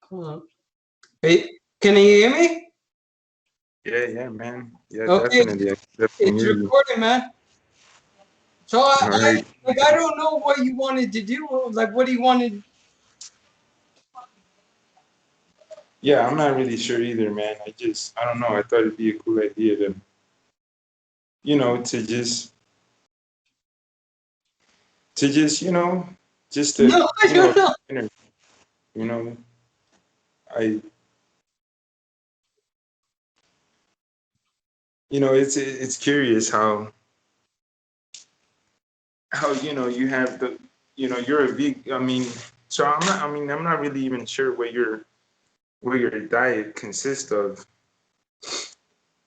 Hold on. Hey, can you hear me? Yeah, man. Yeah, Okay, definitely. I can definitely it's hear you. recording, man. So All right. I don't know what you wanted to do. Like, what do you wanted? Yeah, I'm not really sure either, man. I don't know. I thought it'd be a cool idea to, to just, just to, No, I don't know. inter- you know, I, it's curious how, you have you're a vegan. I mean, so I'm not really even sure what your diet consists of.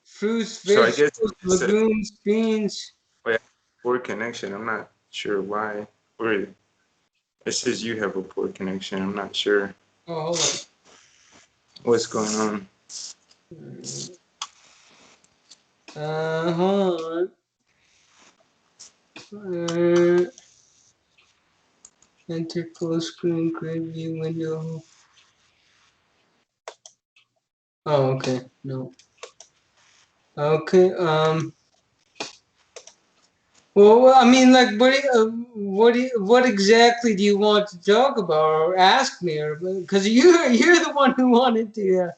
Fruits, So I guess vegetables, it's a legumes, beans. poor connection. I'm not sure why. Or it says you have a poor connection. I'm not sure Oh, hold what's going on. on. Hold on. Enter full screen grid view window. Oh, okay. No. Okay. Well, I mean, like, what exactly do you want to talk about or ask me, or because you're the one who wanted to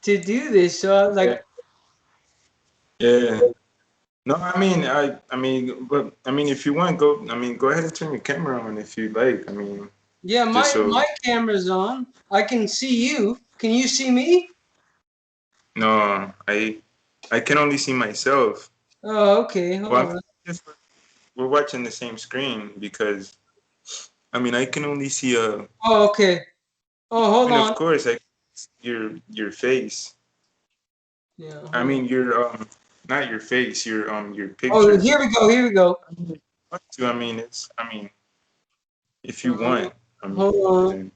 do this, so like, Yeah. Yeah. No, but if you want, go ahead and turn your camera on if you like. yeah, Just my so, camera's on. I can see you. Can you see me? no, I can only see myself. Oh, okay. Well, Hold on. guess we're watching the same screen because, I can only see Oh, okay. Oh, hold of on. course, I see your face. Yeah, hold on. Not your face, your Oh, picture. here we go. Here we go. If you Uh, want, hold on. then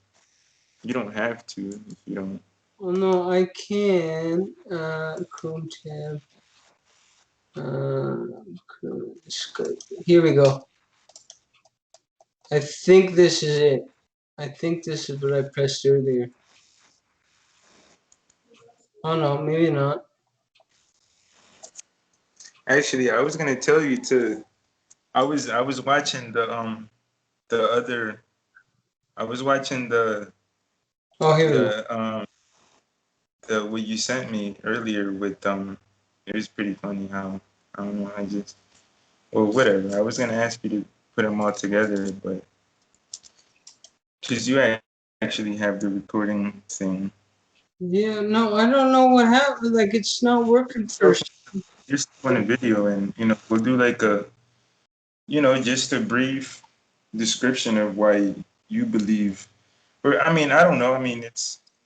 you don't have to if you don't. Oh no, I can. Chrome tab. Uh, Skype. Here we go. I think this is it. I think this is what I pressed earlier. Oh no, maybe not. Actually, I was gonna tell you to. I was watching the other. I was watching Oh, here we go. the the what you sent me earlier with. It was pretty funny how, I don't know, I just, well, whatever. I was gonna ask you to put them all together, but because you actually have the recording thing. Yeah, no, I don't know what happened. Like, it's not working for. Just on a video, and we'll do like a, just a brief description of why you believe. Or I don't know.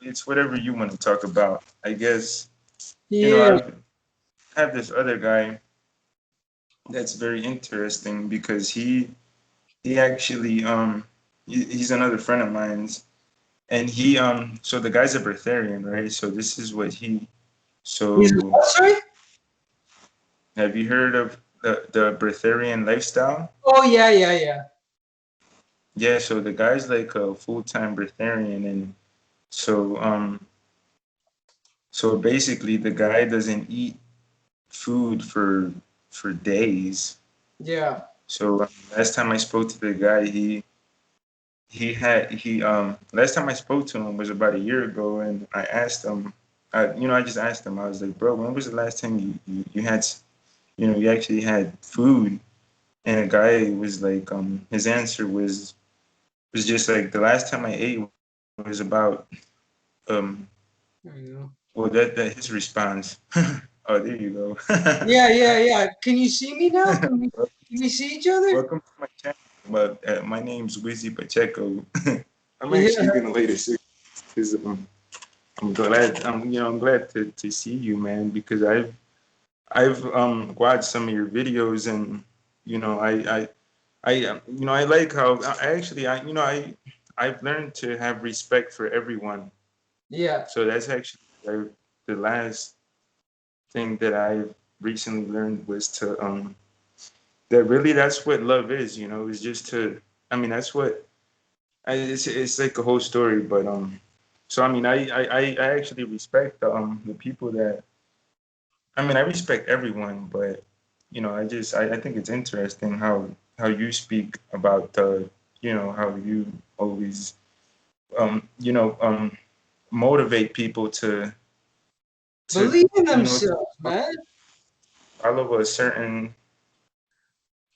It's whatever you want to talk about. I guess Yeah, I have this other guy that's very interesting because he actually he's another friend of mine's, and he so the guy's a breatharian, right? So this is what he he's so what, sorry? have you heard of the breatharian lifestyle? Oh yeah, yeah, yeah. Yeah, so the guy's like a full-time breatharian, and so so basically the guy doesn't eat food for days. Yeah. So last time I spoke to the guy, he last time I spoke to him was about a year ago, and I asked him, I just asked him, I was like, bro, when was the last time you had you actually had food? And the guy was like, his answer was just like, the last time I ate was about um There you go. well, that his response. Oh, there you go. Yeah, yeah, yeah. Can you see me now? Can we see each other? Welcome to my channel. But my name's Wizzy Pacheco. I'm Yeah. actually gonna lay this because I'm glad I'm glad to see you, man, because I've watched some of your videos, and you know I like how I actually I've learned to have respect for everyone. Yeah. So that's actually the last thing that I've recently learned was to that really that's what love is, is just to, that's what it's like a whole story, but So I mean, I actually respect the people that. I mean, I respect everyone, but I think it's interesting how you speak about the how you always um you know um motivate people to Believe in to themselves, man. follow a certain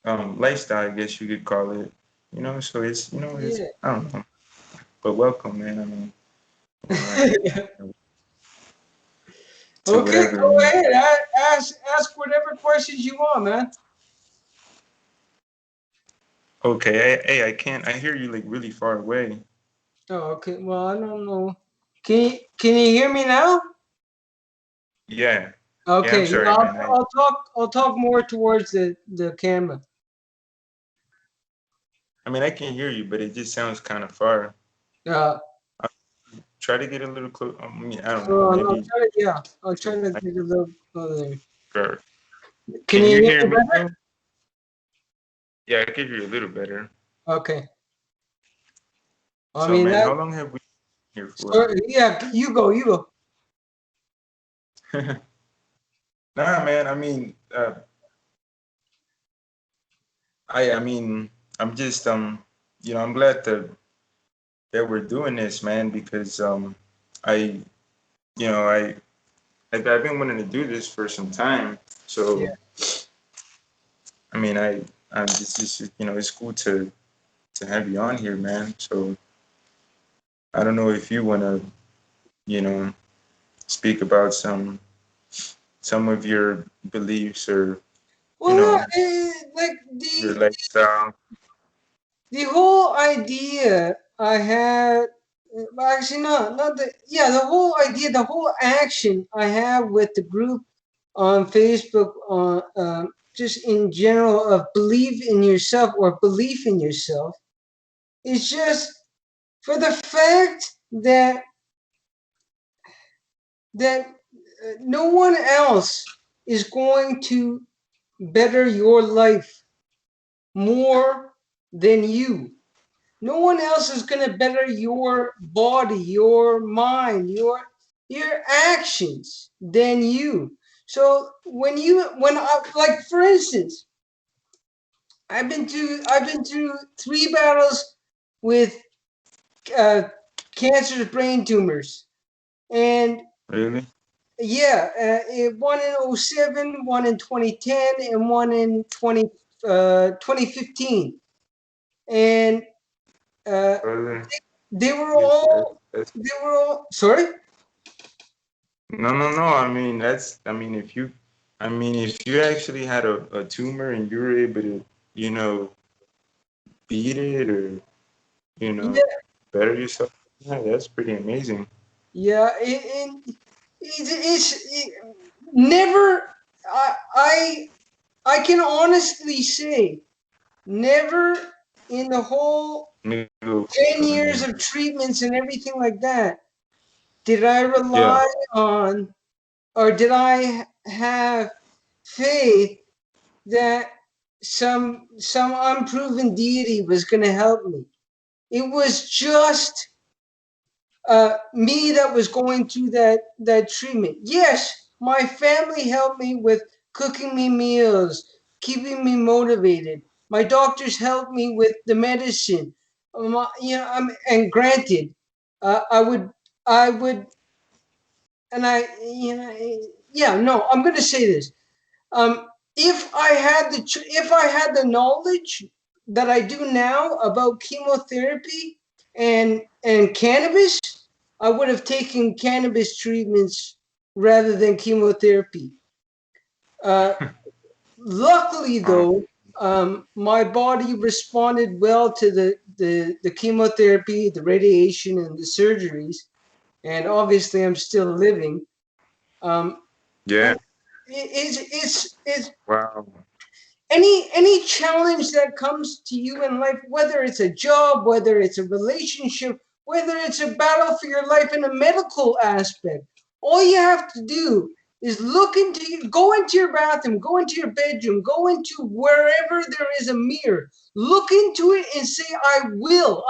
lifestyle, I guess you could call it. So it's Yeah. I don't know, but welcome, man. I mean, to Okay, whatever. go ahead. Ask whatever questions you want, man. Okay, hey, I can't. I hear you like really far away. Oh, okay. Well, I don't know. Can you hear me now? Yeah, yeah. I'm Okay. sorry, I'll man. I'll talk more towards the camera. I mean, I can hear you, but it just sounds kind of far. Uh, Try to get a little close. I mean, I don't know. so I'll Maybe. try to, yeah, I'll try to get a little further. Sure. Can Can you you hear hear me me better? though? Yeah, I can hear you a little better. Okay. I So, mean man, that. how long have we been here for? Sorry, yeah, you go. You go. Nah, man. I mean, I mean, I'm just I'm glad that we're doing this, man, because I, you know, I've been wanting to do this for some time. Yeah. So, I mean, I'm just it's cool to have you on here, man. So, I don't know if you want to, you know, speak about some of your beliefs or you Well, know like your lifestyle. the whole idea I had. Actually, not the. Yeah, the whole idea, the whole action I have with the group on Facebook, on just in general, of believe in yourself or belief in yourself, is just for the fact that no one else is going to better your life more than you. No one else is going to better your body, your mind, your actions than you. So when I, like, for instance, I've been through 3 battles with uh, cancerous brain tumors, and Really? yeah, one in '07, one in 2010, and one in 2015. And uh, Really? they were Yes, all, that's sorry? no, no, no. I mean, if you actually had a tumor and you were able to, you know, beat it or, you know, Yeah, better yourself, yeah, that's pretty amazing. yeah. It's never, I can honestly say, never in the whole Maybe 10 years of treatments and everything like that did I yeah, rely on, or did I have faith that some unproven deity was going to help me. It was just me that was going through that treatment. Yes, my family helped me with cooking me meals, keeping me motivated. My doctors helped me with the medicine. And granted, I would, and I, yeah, no, I'm going to say this. If I had the knowledge that I do now about chemotherapy and cannabis, I would have taken cannabis treatments rather than chemotherapy. Uh, Luckily, uh, though, my body responded well to the chemotherapy, the radiation, and the surgeries, and obviously, I'm still living. Um, yeah. and it's Wow. any challenge that comes to you in life, whether it's a job, whether it's a relationship, whether it's a battle for your life in a medical aspect, all you have to do is go into your bathroom, go into your bedroom, go into wherever there is a mirror, look into it and say, I will,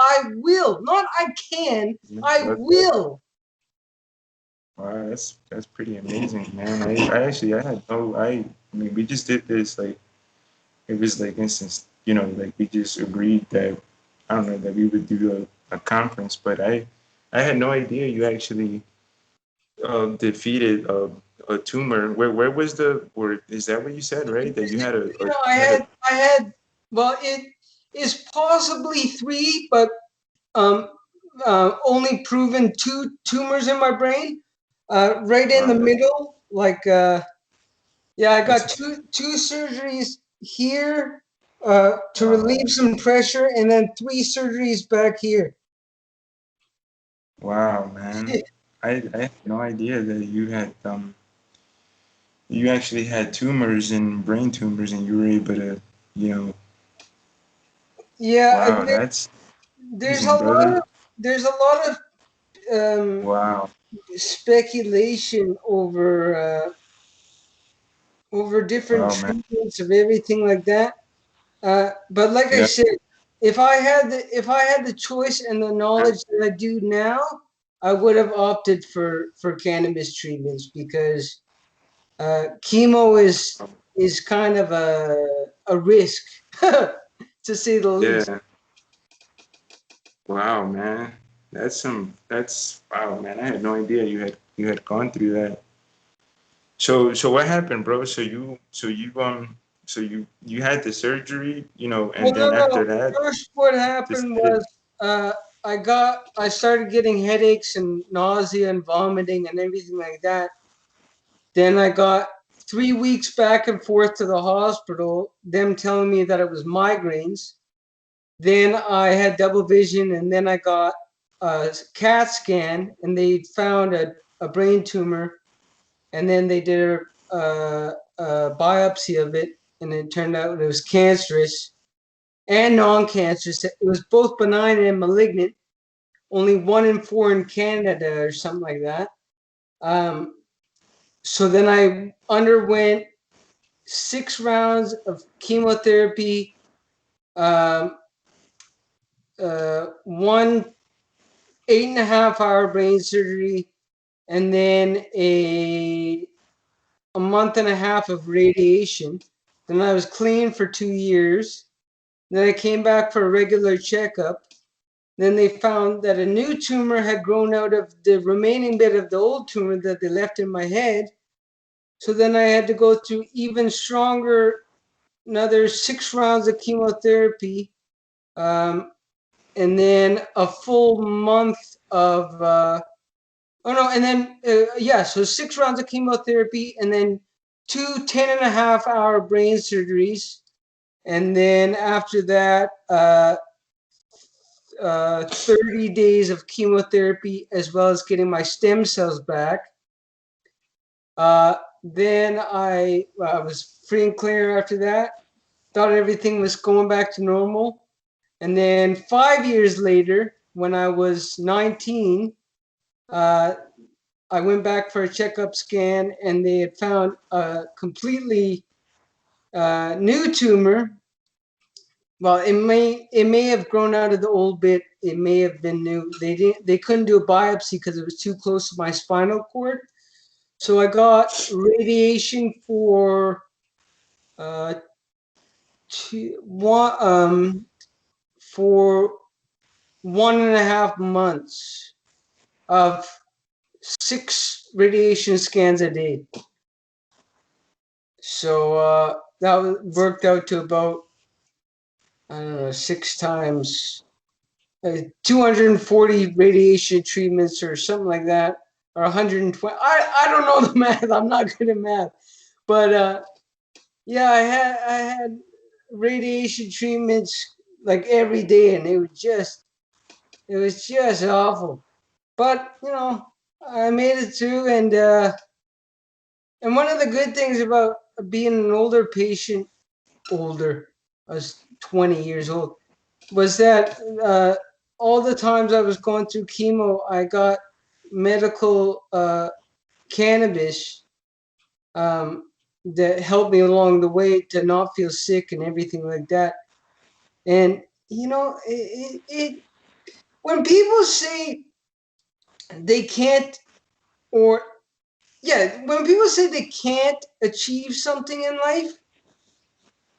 not I can, I That, will. Wow, that's pretty amazing, man. I actually I had no I mean we just did this like it was like instance like we just agreed that I don't know that we would do a conference, but I had no idea you actually defeated a tumor. Where was the where is that what you said, right? That you had You know, you had a I had, well, it is possibly three, but um, only proven two tumors in my brain, right in the wow middle. Like, yeah, I got that's two surgeries here to wow relieve some pressure, and then three surgeries back here. wow man. I had no idea that you actually had tumors and brain tumors and you were able to you know Yeah, wow that's there's a amazing lot brother. of there's a lot of Wow. speculation over different Wow, man. treatments of everything like that. But like I Yeah. said, if I had the choice and the knowledge that I do now, I would have opted for cannabis treatments because chemo is kind of a risk to say the least. Yeah. Wow, man. That's wow, man. I had no idea you had gone through that. So what happened, bro? So you had the surgery, Well, and no, then no. after that First, what happened decided was uh, I started getting headaches and nausea and vomiting and everything like that. Then I got 3 weeks back and forth to the hospital, them telling me that it was migraines. Then I had double vision, and then I got a CAT scan, and they found a brain tumor, and then they did a biopsy of it, and it turned out it was cancerous and non-cancerous. It was both benign and malignant. Only 1 in 4 in Canada, or something like that. Um, so then I underwent 6 rounds of chemotherapy, um, one 8.5 hour brain surgery, and then a month and a half of radiation. Then I was clean for 2 years. Then I came back for a regular checkup. Then they found that a new tumor had grown out of the remaining bit of the old tumor that they left in my head. So then I had to go through even stronger, another 6 rounds of chemotherapy, um, and then a full month of oh no, and then yeah, so 6 rounds of chemotherapy, and then two 10.5 hour brain surgeries, and then after that 30 days of chemotherapy, as well as getting my stem cells back. Then I was free and clear after that. Thought everything was going back to normal. And then 5 years later, when I was 19, uh, I went back for a checkup scan, and they had found a completely new tumor. Well, it may have grown out of the old bit. It may have been new. They couldn't do a biopsy because it was too close to my spinal cord. So I got radiation uh, one for 1.5 months of 6 radiation scans a day. So that worked out to about, I don't know, 6 times 240 radiation treatments or something like that, or 120. I don't know the math. I'm not good at math, but yeah, I had radiation treatments like every day, and it was just awful. But I made it through, and one of the good things about being an older patient, older, I was 20 years old, was that all the times I was going through chemo, I got medical cannabis that helped me along the way to not feel sick and everything like that. And when people say they can't or yeah, when people say they can't achieve something in life,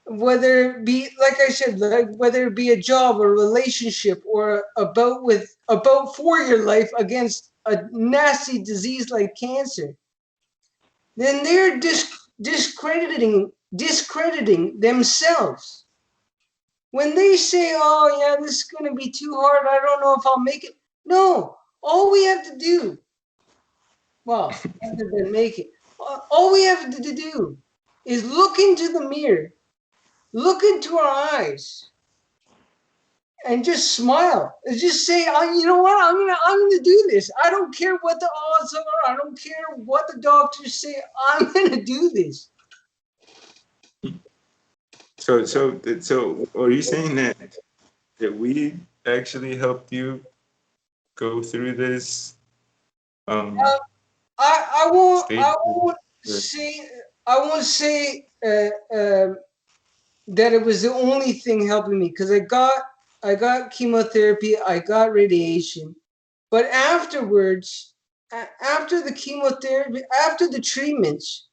whether it be, like I said, like whether it be a job or a relationship or about for your life against a nasty disease like cancer, then they're discrediting themselves. When they say, "Oh yeah, this is going to be too hard. I don't know if I'll make it." No, all we have to do, well, other than make it, all we have to do is look into the mirror, look into our eyes, and just smile and just say, you know what, I'm gonna do this. I don't care what the odds are. I don't care what the doctors say. I'm gonna do this. So are you saying that we actually helped you go through this um uh, I won't stage? say that it was the only thing helping me, because I got chemotherapy, I got radiation, but afterwards, after the chemotherapy, after the treatments,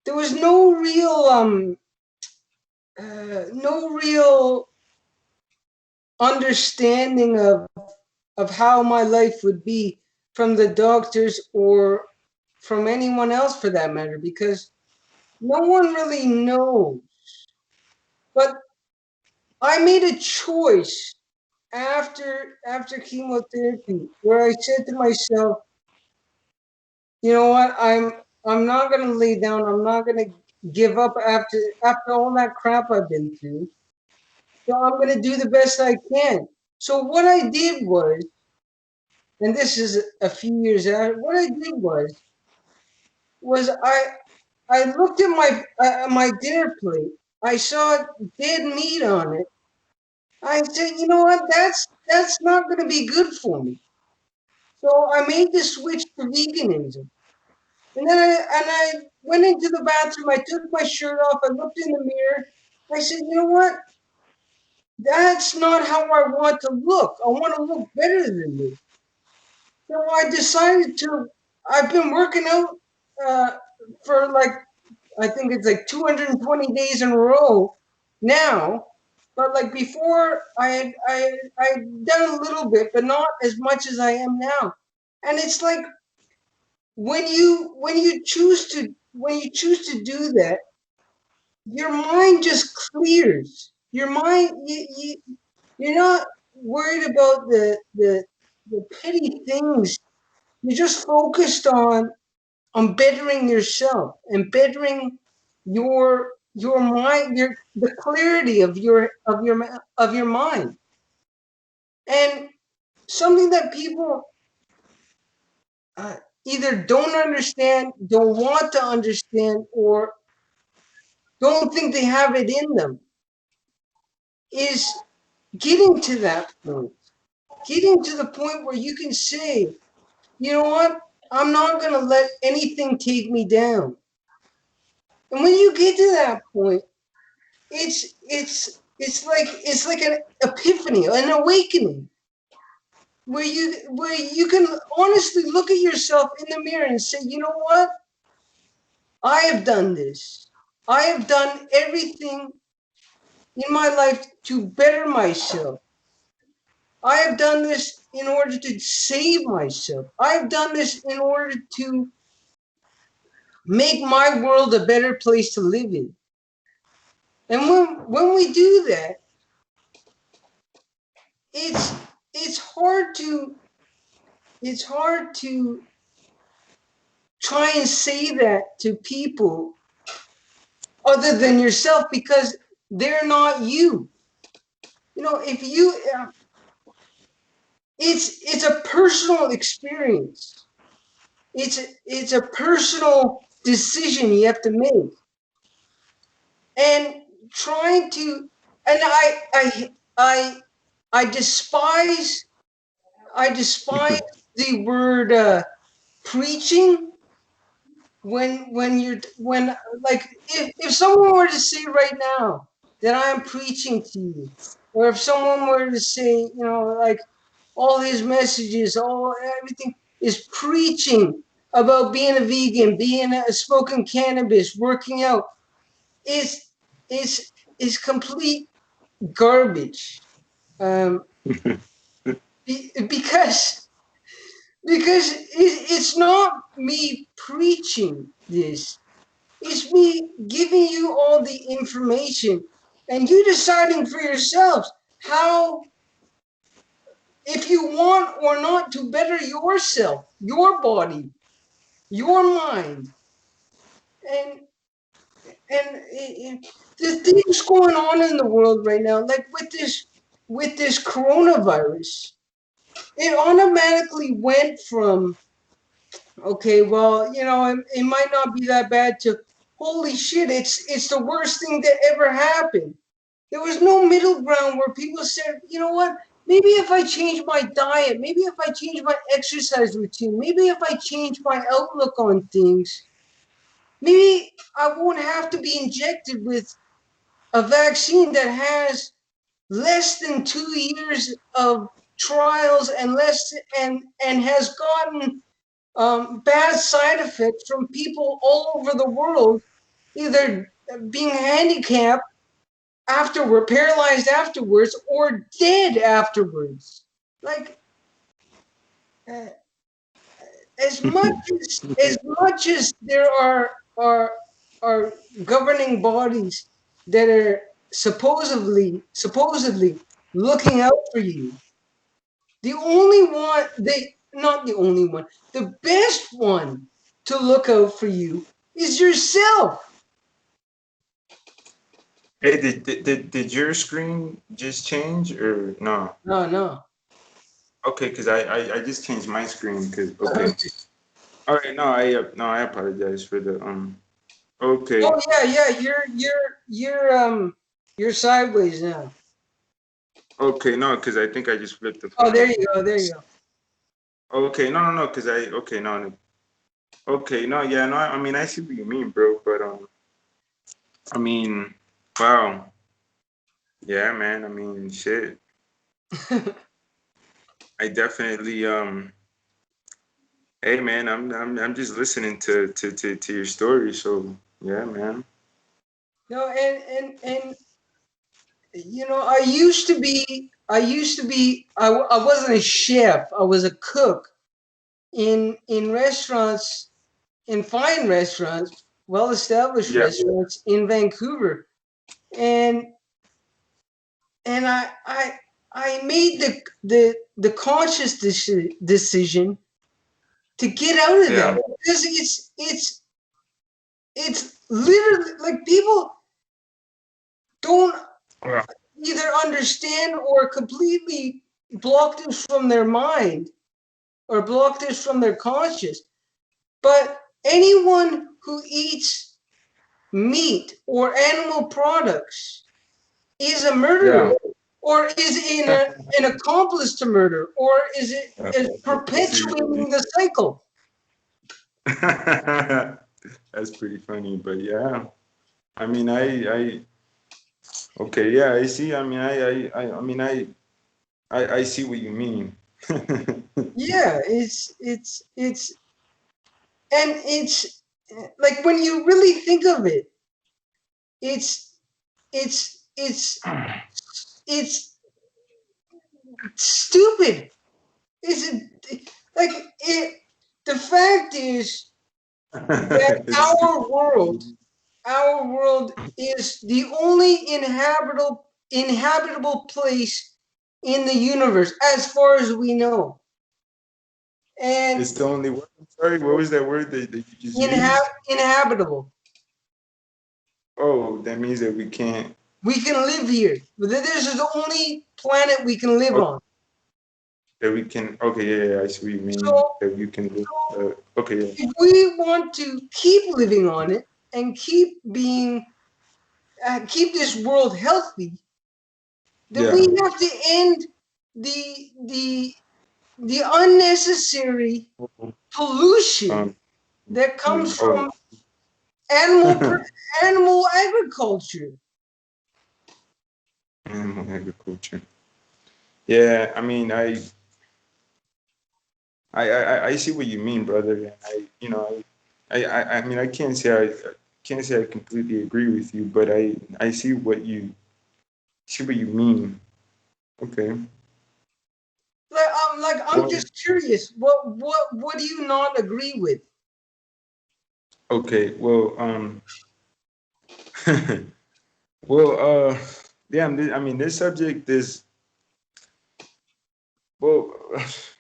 there was no real understanding of how my life would be from the doctors or from anyone else for that matter, because no one really knows. But I made a choice after chemotherapy where I said to myself, you know what, I'm not gonna lay down, I'm not gonna give up after all that crap I've been through. So I'm gonna do the best I can. So what I did was, and this is a few years out, what I did was I looked at my dinner plate. I saw dead meat on it. I said, you know what, that's not gonna be good for me. So I made the switch to veganism. And then I went into the bathroom, I took my shirt off, I looked in the mirror, I said, you know what? That's not how I want to look. I want to look better than this. So I decided to, I've been working out uh, for like, I think it's like 220 days in a row now. But like before, I had done a little bit, but not as much as I am now. And it's like when you choose to do that, your mind just clears. Your mind, you're not worried about the petty things. You're just focused on bettering yourself and bettering your mind, the clarity of your mind. And something that people uh, either don't understand, don't want to understand, or don't think they have it in them is getting to that point. Getting to the point where you can say, you know what? I'm not going to let anything take me down. And when you get to that point, it's like an epiphany, an awakening, where you can honestly look at yourself in the mirror and say, you know what? I have done this. I have done everything in my life to better myself. I have done this in order to save myself. I have done this in order to make my world a better place to live in. And when we do that, it's it's hard to it's hard to try and say that to people other than yourself, because they're not you. You know, if you it's a personal experience. It's a personal decision you have to make. And trying to and I despise the word preaching when like if someone were to say right now that I am preaching to you, or if someone were to say, like all his messages, all everything is preaching, about being a vegan, being smoking cannabis, working out is is complete garbage. Um, because it's not me preaching this. It's me giving you all the information and you deciding for yourselves how, if you want or not to better yourself, your body, your mind, and and the things going on in the world right now, like with this coronavirus, it automatically went from, okay, well, it might not be that bad, to holy shit, it's the worst thing that ever happened. There was no middle ground where people said, you know what, maybe if I change my diet, maybe if I change my exercise routine, maybe if I change my outlook on things, maybe I won't have to be injected with a vaccine that has less than 2 years of trials and has gotten bad side effects from people all over the world, either being handicapped afterward, paralyzed afterwards, or dead afterwards. Like, uh, as much as there are governing bodies that are supposedly looking out for you, the only one, they not the only one, the best one to look out for you is yourself. Hey, did your screen just change or no? No, no. Okay, because I just changed my screen because okay. All right, no, I apologize for the okay. Oh yeah, yeah. You're sideways now. Okay, no, because I think I just flipped the Oh, there phone. you go. There you go. Okay, no, because okay, no, okay, no, yeah, no, I mean, I see what you mean, bro, but I mean, wow, yeah, man, I mean, shit, I definitely, hey, man, I'm just listening to your story, so yeah, man. No, and I wasn't a chef. I was a cook in restaurants, in fine restaurants, well established Yeah, restaurants in Vancouver, and and I made the conscious decision to get out of yeah, that, because it's literally like people don't yeah, either understand or completely block this from their mind or block this from their conscious. But anyone who eats meat or animal products is a murderer, yeah. or is an accomplice to murder, or is See, perpetuating the cycle. that's pretty funny, but yeah, I mean, okay, yeah, I see. I mean, I mean, I see what you mean. Yeah, it's and it's like, when you really think of it, it's it's it's it's stupid. Is it like it? The fact is that It's our world is the only inhabitable place in the universe, as far as we know, and it's the only word. I'm sorry, what was that word that you just used? inhabitable. Oh, that means that we can't. We can live here. This is the only planet we can live Oh, on. that we can. Okay, yeah, I see what you mean. So, That you can. Okay, yeah. if we want to keep living on it and keep this world healthy, then we Yeah. have to end the the the unnecessary pollution Um. that comes Oh. from animal animal agriculture. Animal agriculture. Yeah, I mean, I see what you mean, brother. And I mean, I can't say I completely agree with you, but I see what you mean. Okay. I'm Well, just curious. What do you not agree with? okay. Well, well, damn. I mean, this subject is well.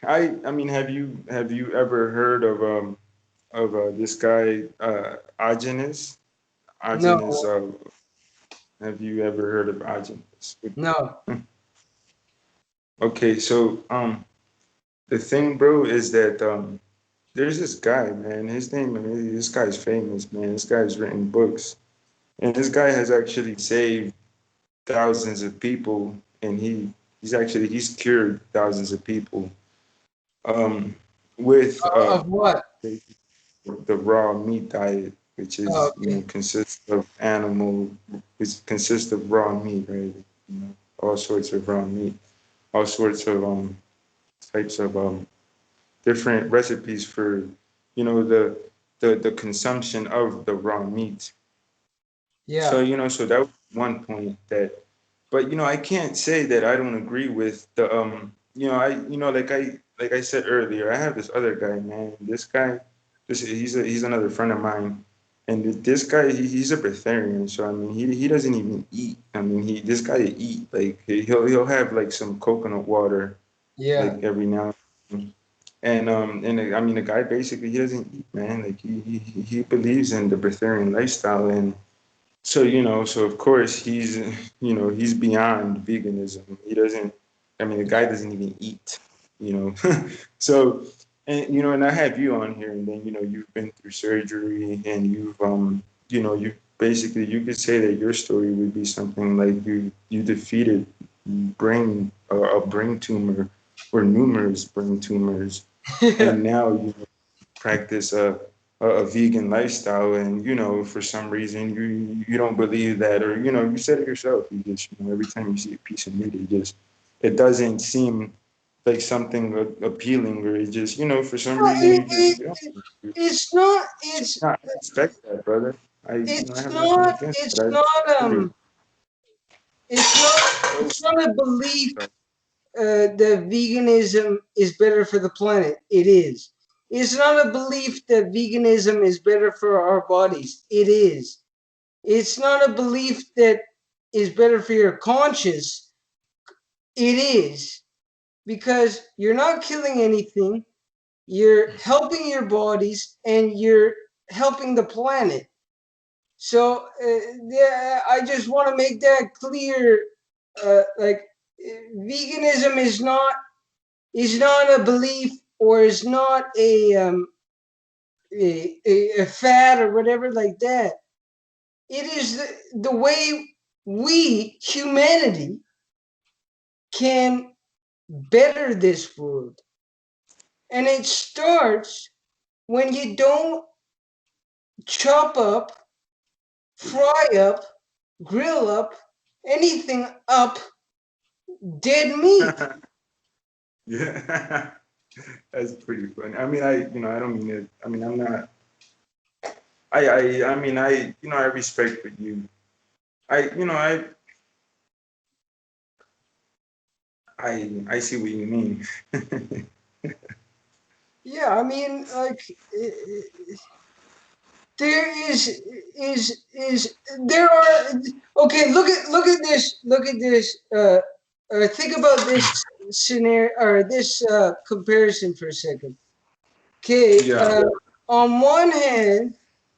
I mean, have you ever heard of this guy Agenis? No, Agenis. Have you ever heard of Agenis? no. Okay, so the thing, bro, is that there's this guy, man. His name, this guy's famous, man. This guy's written books, and this guy has actually saved thousands of people, and he's cured thousands of people um, with Of what? the raw meat diet, which Oh, is okay. consists of it consists of raw meat, right? All sorts of raw meat, all sorts of types of different recipes for the consumption of the raw meat. So Yeah. so that was one point that, but I can't say that I don't agree with the like I said earlier, I have this other guy, man. This guy, he's another friend of mine, and this guy he's a breatharian. So I mean he doesn't even eat. I mean this guy eat like he'll have like some coconut water Yeah. like every now and then. And I mean the guy basically he doesn't eat, man. Like he believes in the breatharian lifestyle. And so so of course he's beyond veganism. He doesn't. I mean, the guy doesn't even eat. You know, so and I have you on here, and then you've been through surgery, and you basically you could say that your story would be something like you defeated a brain tumor or numerous brain tumors, and now you practice a vegan lifestyle. And for some reason you don't believe that, or you said it yourself, you just every time you see a piece of meat it doesn't seem like something appealing, or it just for some No, reason you don't it's not. I respect that, brother. I It's have nothing not. against it. It's not. Agree. It's not. It's not a belief that veganism is better for the planet. It is. It's not a belief that veganism is better for our bodies. It is. It's not a belief that is better for your conscience. It is. Because you're not killing anything, you're helping your bodies, and you're helping the planet. So, yeah, I just want to make that clear. Veganism is not a belief, or is not a fad or whatever like that. It is the way we, humanity, can better this world. And it starts when you don't chop up, fry up, grill up, anything up dead meat. Yeah. That's pretty funny. I mean, I don't mean it. I mean, I'm not. I mean, I respect what you. I, you know, I see what you mean. Yeah, I mean, like, there is there are okay. Look at this. Think about this scenario, or this comparison for a second. Okay, Yeah. on one hand,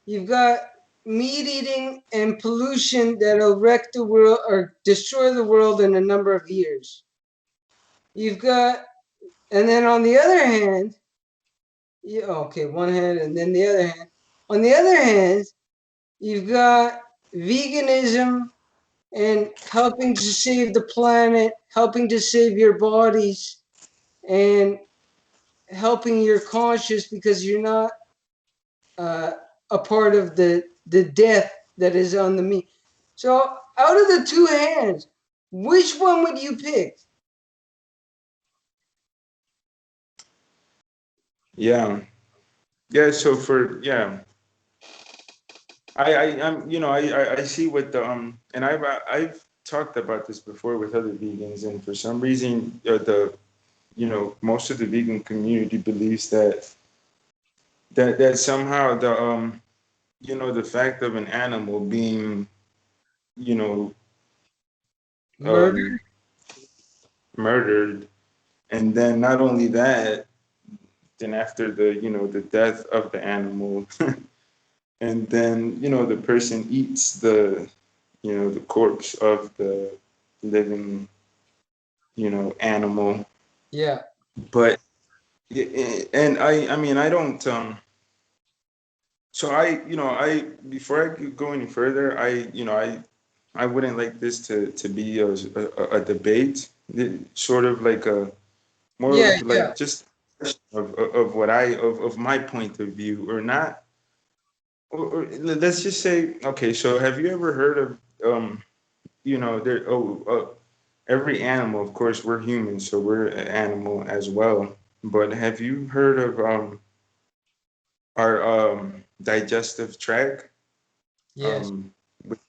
you've got meat eating and pollution that'll wreck the world or destroy the world in a number of years. You've got, and then on the other hand, yeah, okay, one hand, and then the other hand. On the other hand, you've got veganism and helping to save the planet, helping to save your bodies, and helping your conscience because you're not uh, a part of the death that is on the meat. So, out of the two hands, which one would you pick? Yeah. Yeah. So for yeah, I'm I see what the and I've talked about this before with other vegans, and for some reason the most of the vegan community believes that somehow the fact of an animal being you know Murder? um murdered, and then not only that, then after the death of the animal, and then the person eats the corpse of the living animal. Yeah. But and I mean I don't so I before I could go any further, I wouldn't like this to be a debate. Sort of like a more Yeah, of yeah. like just of what of my point of view, or not, or let's just say, okay, so have you ever heard of there every animal, of course we're humans, so we're an animal as well, but have you heard of our digestive tract? Yes. um with,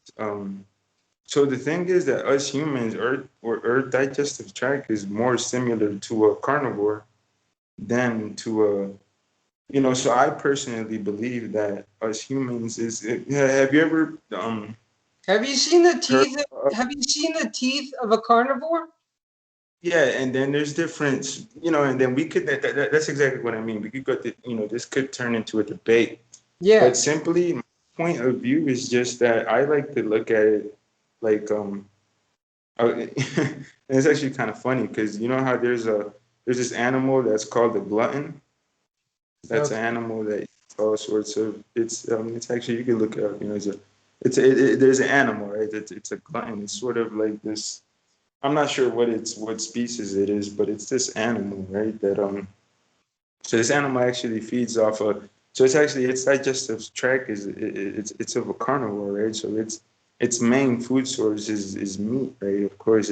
so the thing is that us humans, our digestive tract is more similar to a carnivore than to a so I personally believe that us humans have you ever Have you seen the heard teeth? of, Have you seen the teeth of a carnivore? yeah, and then there's difference, and then we could that's exactly what I mean. We could go to, this could turn into a debate, but Yeah. simply my point of view is just that I like to look at it like and it's actually kind of funny because you know how there's this animal that's called the glutton. That's an Okay. animal that eats all sorts of. It's actually, you can look it up. There's an animal, right? It's a glutton. It's sort of like this. I'm not sure what species it is, but it's this animal, right? So this animal actually feeds off of. So it's actually its digestive tract it's of a carnivore, right? So its main food source is meat, right? Of course,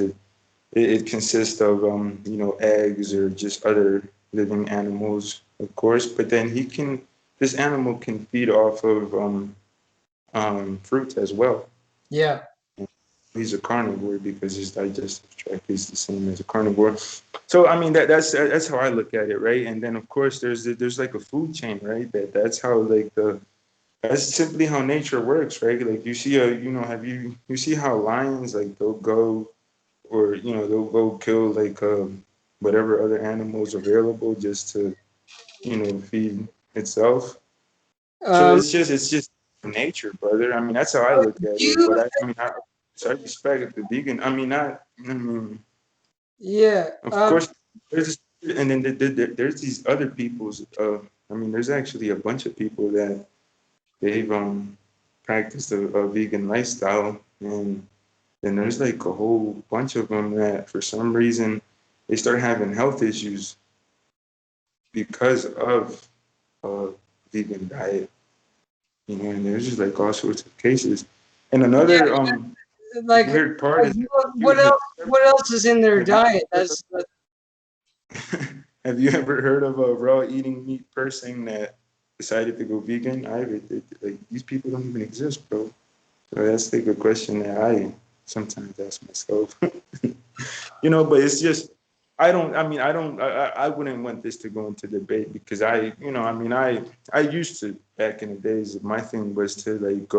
it consists of eggs or just other living animals, of course. But then this animal can feed off of fruits as well. Yeah. He's a carnivore because his digestive tract is the same as a carnivore. So I mean that's how I look at it, right? And then of course there's like a food chain, right? That's how like the that's simply how nature works, right? Like you see have you see how lions, like, they'll go, or they'll go kill like whatever other animals available just to feed itself. So Um. it's just nature, brother. I mean, that's how I look at it. You. But I mean, so I respect the vegan. I mean, not. I mean, Yeah. of course, there's and then there's these other people's. I mean, there's actually a bunch of people that they've practiced a vegan lifestyle, and then there's like a whole bunch of them that for some reason they start having health issues because of a vegan diet, and there's just like all sorts of cases. And Yeah. another Like. weird part is, What else? What else is in their have you diet? ever That's have you ever heard of a raw eating meat person that decided to go vegan? Like, these people don't even exist, bro. So that's like a question that I sometimes ask myself. But it's just I wouldn't want this to go into debate because I used to, back in the days, my thing was to like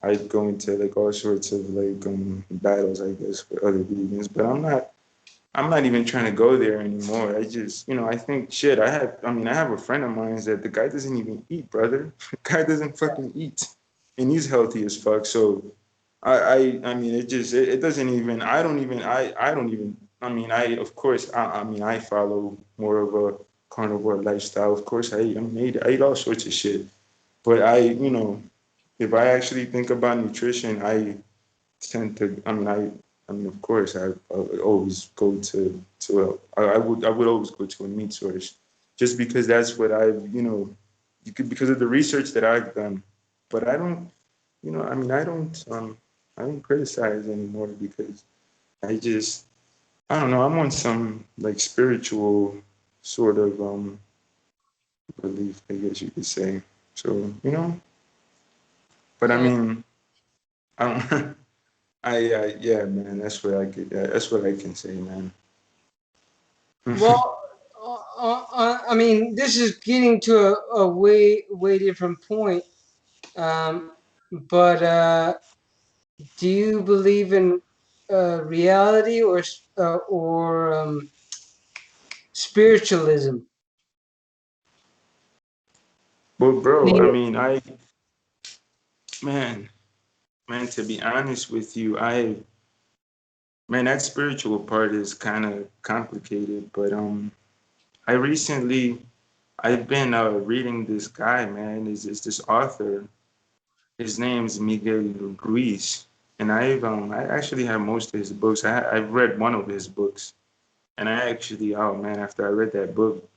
I'd go into like all sorts of like battles, I guess, with other vegans, but I'm not even trying to go there anymore. I just, I think, shit, I have a friend of mine that the guy doesn't even eat, brother. The guy doesn't fucking eat, and he's healthy as fuck. So I mean, it doesn't even, I don't even, of course, I follow more of a carnivore lifestyle. Of course, I eat all sorts of shit, but if I actually think about nutrition, I tend to, of course, I would always go I would always go to a meat source, just because that's what because of the research that I've done. But I don't, I don't criticize anymore because I just, I don't know, I'm on some like spiritual sort of belief, I guess you could say. So, you know, but I Yeah. mean, I don't. Yeah, man. That's what I can say, man. Well, I mean, this is getting to a way different point. Um, but do you believe in reality or spiritualism? But bro, I Any- mean, man, man. To be honest with you, man, that spiritual part is kind of complicated. But I recently I've been reading this guy, man. Is this author? His name's Miguel Ruiz, and I actually have most of his books. I've read one of his books, and I actually, oh man, after I read that book,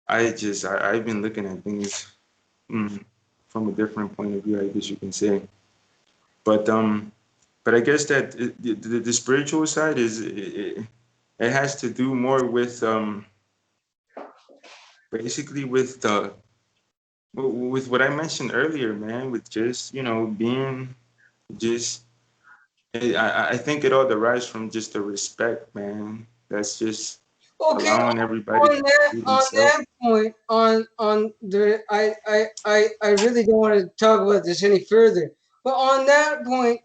I've been looking at things mm, from a different point of view, I guess you can say. But but I guess that the spiritual side it has to do more with basically with what I mentioned earlier, man, with just being just I think it all derives from just the respect, man. That's just Okay, allowing everybody to be on themselves. that point, on the I really don't want to talk about this any further. But on that point,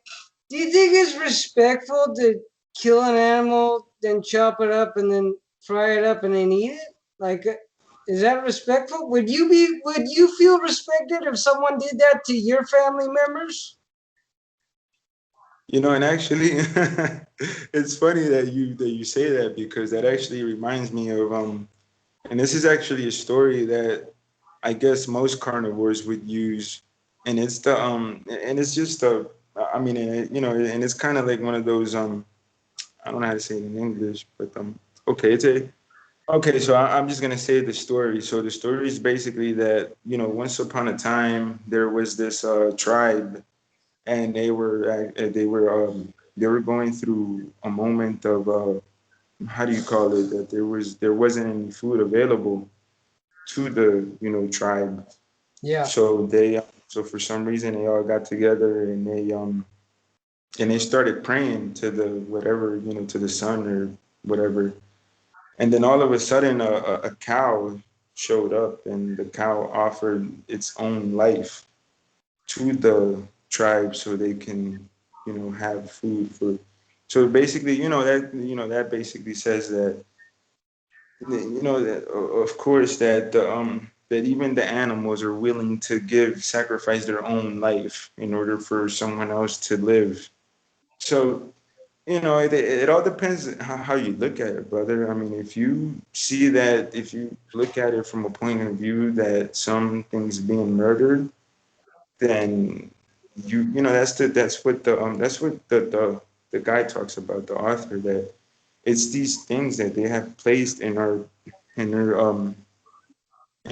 do you think it's respectful to kill an animal, then chop it up, and then fry it up, and then eat it? Like, is that respectful? Would you feel respected if someone did that to your family members? And actually, it's funny that you say that because that actually reminds me of and this is actually a story that I guess most carnivores would use, and it's just I mean, and it's kind of like one of those I don't know how to say it in English, but okay, okay, so I'm just gonna say the story. So the story is basically that once upon a time there was this tribe, and they were going through a moment of how do you call it, that there wasn't any food available to the tribe. Yeah. So for some reason they all got together, and they started praying to the whatever, to the sun or whatever. And then all of a sudden, a cow showed up, and the cow offered its own life to the tribe so they can, have food for. So basically, that basically says that, that of course that even the animals are willing to sacrifice their own life in order for someone else to live. So it all depends how you look at it, brother. I mean, if you look at it from a point of view that something's being murdered, then that's what the guy talks about, the author, that it's these things that they have placed in our in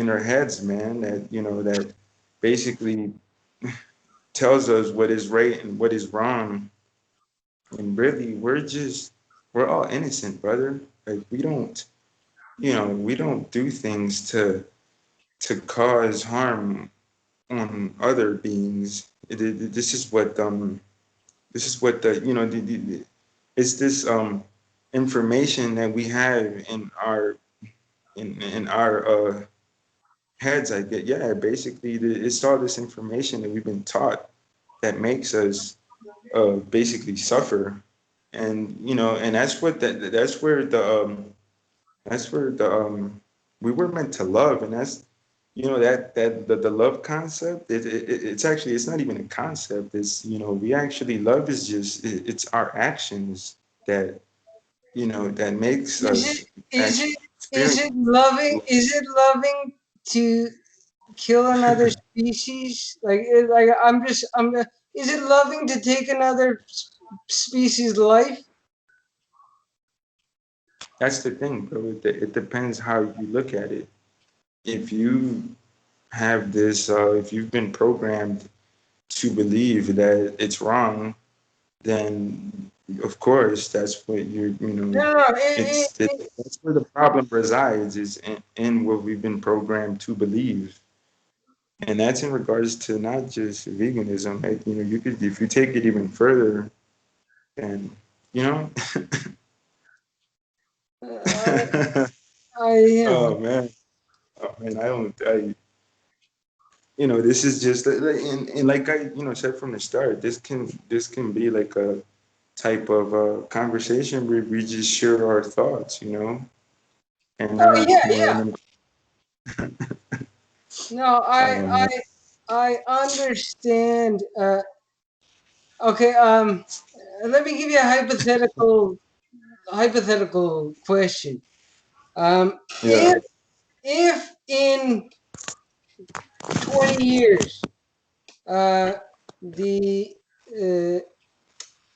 our heads, man, that that basically tells us what is right and what is wrong. And really, we're all innocent, brother. Like, we don't do things to cause harm on other beings. This is what the it's this information that we have in our heads. I get, yeah, basically it's all this information that we've been taught that makes us basically suffer. And and that's where the we were meant to love. And that's that the love concept, it's actually, it's not even a concept. It's, we actually, love is just it's our actions that that makes Is it us is actually it is experience it loving? love. Is it loving to kill another species? Is it loving to take another species' life? That's the thing, bro. It depends how you look at it. If you if you've been programmed to believe that it's wrong, then of course, that's what No, no, no. that's where the problem resides, is in what we've been programmed to believe. And that's in regards to not just veganism. Like, you could, if you take it even further, and you know, I, I, oh man, oh man, this is just and like I, said from the start, this can be like a type of conversation where we just share our thoughts, and oh not, yeah, yeah. and No, man. I understand. Okay. Let me give you a hypothetical question. Um, Yeah. if in 20 years, uh, the uh,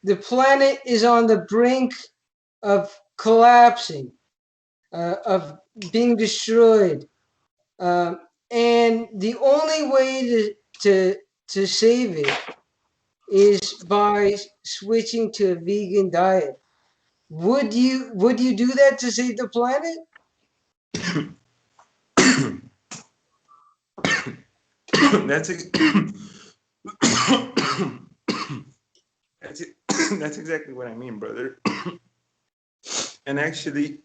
the planet is on the brink of collapsing, of being destroyed, um, and the only way to save it is by switching to a vegan diet. Would you do that to save the planet? That's that's that's exactly what I mean, brother. And actually,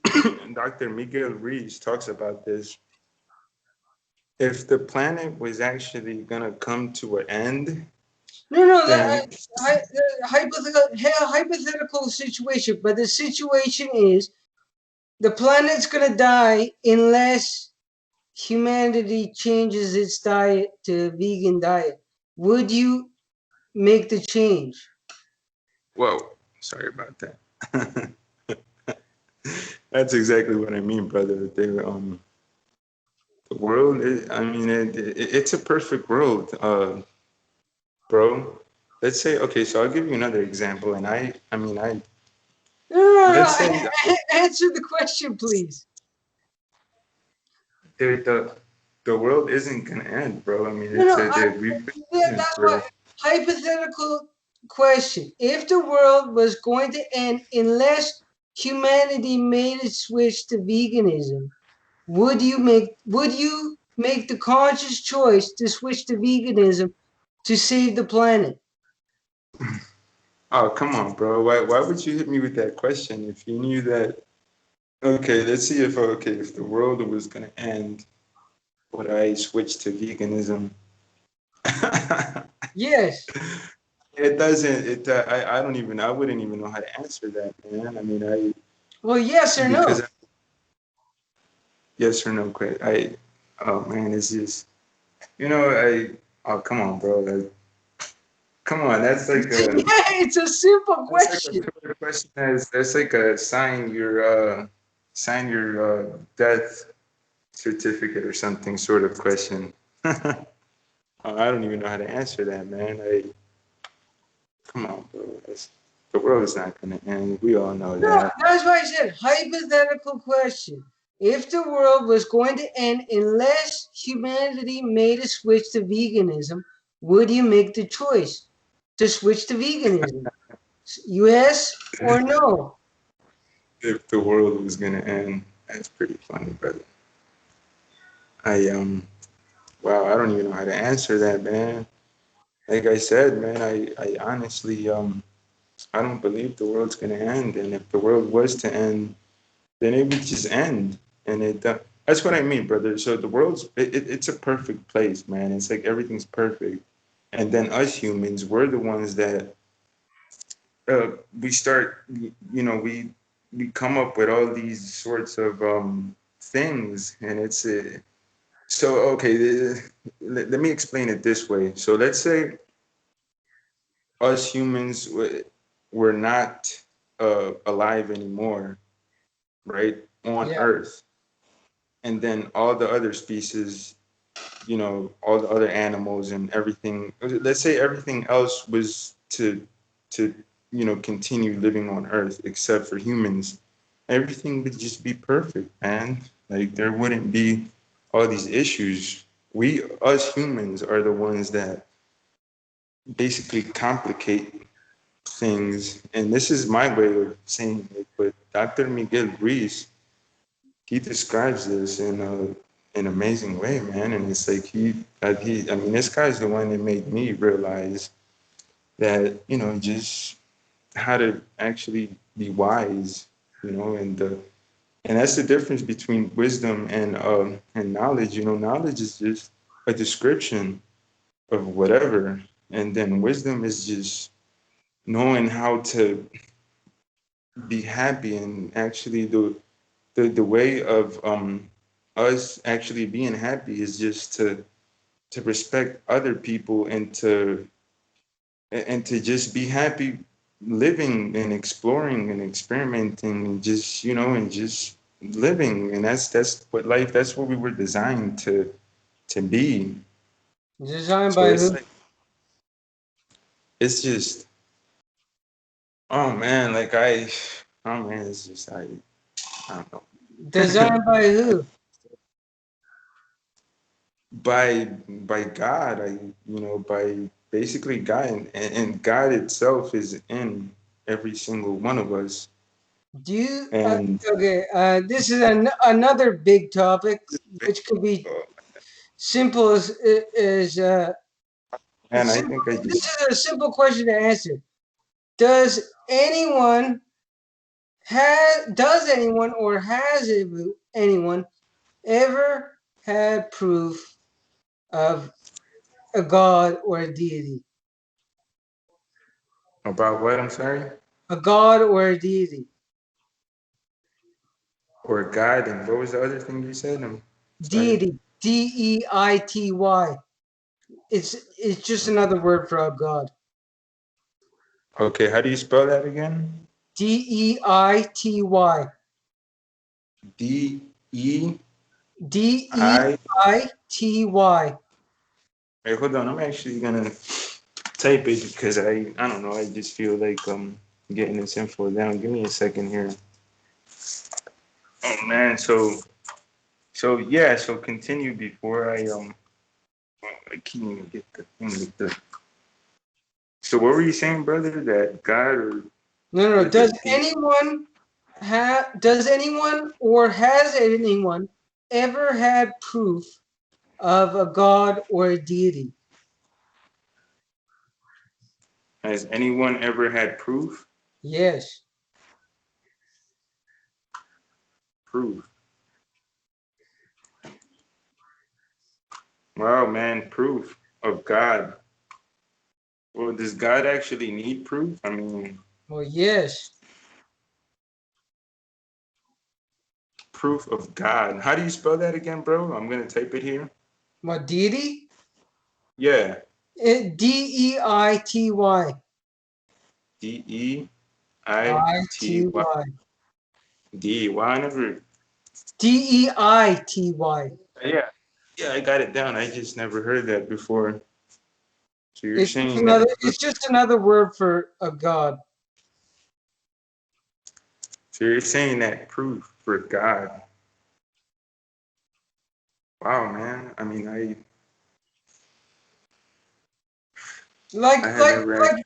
Dr. Miguel Ruiz talks about this. If the planet was actually gonna come to an end, No, no, then hypothetical situation. But the situation is the planet's gonna die unless humanity changes its diet to a vegan diet. Would you make the change? whoa, sorry about that. That's exactly what I mean, brother. The world, I mean, it's a perfect world, bro. Let's say, okay, so I'll give you another example, and I mean, No, no, let's no, say answer the question, please. the the world isn't gonna end, bro. I mean, No, no, we've been doing it that's why. for. Hypothetical question. If the world was going to end unless humanity made a switch to veganism, would you make the conscious choice to switch to veganism to save the planet? Oh, come on, bro. Why would you hit me with that question if you knew that? Okay, let's see if the world was gonna end, would I switch to veganism? Yes. It doesn't. I don't even. I wouldn't even know how to answer that, man. I mean, Well, yes or no? because yes or no, quick. Oh man, it's just oh come on, bro. Come on, Yeah, it's a simple that's like a question. killer question. That's like a sign your death certificate or something sort of question. I don't even know how to answer that, man. Come on, bro. The world is not gonna end. We all know No, that. that's why I said hypothetical question. If the world was going to end unless humanity made a switch to veganism, would you make the choice to switch to veganism? Yes or no? If the world was gonna end, that's pretty funny, brother. I wow, I don't even know how to answer that, man. Like I said, man, I honestly I don't believe the world's gonna end, and if the world was to end, then it would just end, and that's what I mean, brother. So the it's a perfect place, man. It's like everything's perfect, and then us humans, we're the ones that we start, we come up with all these sorts of things, and it's so okay. Let me explain it this way. So let's say us humans we're not alive anymore, right, on Yeah. Earth, and then all the other species, all the other animals and everything. Let's say everything else was to continue living on Earth except for humans. Everything would just be perfect, man. Like there wouldn't be all these issues. We, us humans, are the ones that basically complicate things, and this is my way of saying it, but Dr. Miguel Ruiz, he describes this in an amazing way, man. And it's like I mean, this guy's the one that made me realize that, just how to actually be wise, and that's the difference between wisdom and knowledge. Knowledge is just a description of whatever, and then wisdom is just knowing how to be happy. And actually the way of us actually being happy is just to respect other people, and to just be happy living and exploring and experimenting, and just and just living. And that's what we were designed to be. Designed So by who? it's just, oh man, like oh man, it's just I don't know. Designed by who? By God. By basically God, and God itself is in every single one of us. Do you? And Okay. This is another big topic, which could be simple as and I simple. think I This just is a simple question to answer. Does anyone or has anyone ever had proof of a god or a deity? about what, I'm sorry? A god or a deity? Or God, and what was the other thing you said? I'm sorry. Deity. Deity. It's just another word for a god. Okay, how do you spell that again? Deity. D E Deity. I. Wait, hold on. I'm actually gonna type it because I don't know. I just feel like getting this info down. Give me a second here. Oh man, so yeah, so continue before I can't even get the thing with the. So what were you saying, brother? That God or No. what is it? Does anyone or has anyone ever had proof of a god or a deity? Has anyone ever had proof? Yes. Proof. Wow, man, proof of God. Well, does God actually need proof? I mean, Well, yes. proof of God. How do you spell that again, bro? I'm gonna type it here. What deity? Yeah. Deity. Deity. I-T-Y. D. Why I never. Deity. Yeah. Yeah, I got it down. I just never heard that before. So you're It's just saying another. that. It's just another word for a god. So you're saying that proof for God. Wow, man. I mean, Like, I had like, never like.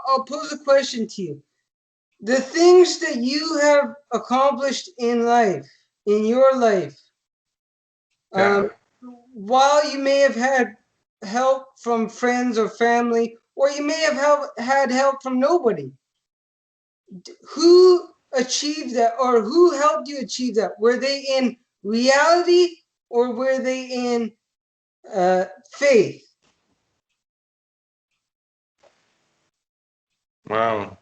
I'll pose a question to you. The things that you have accomplished in life, in your life, Yeah. while you may have had help from friends or family, or you may have had help from nobody, who achieved that, or who helped you achieve that? Were they in reality, or were they in faith? Wow.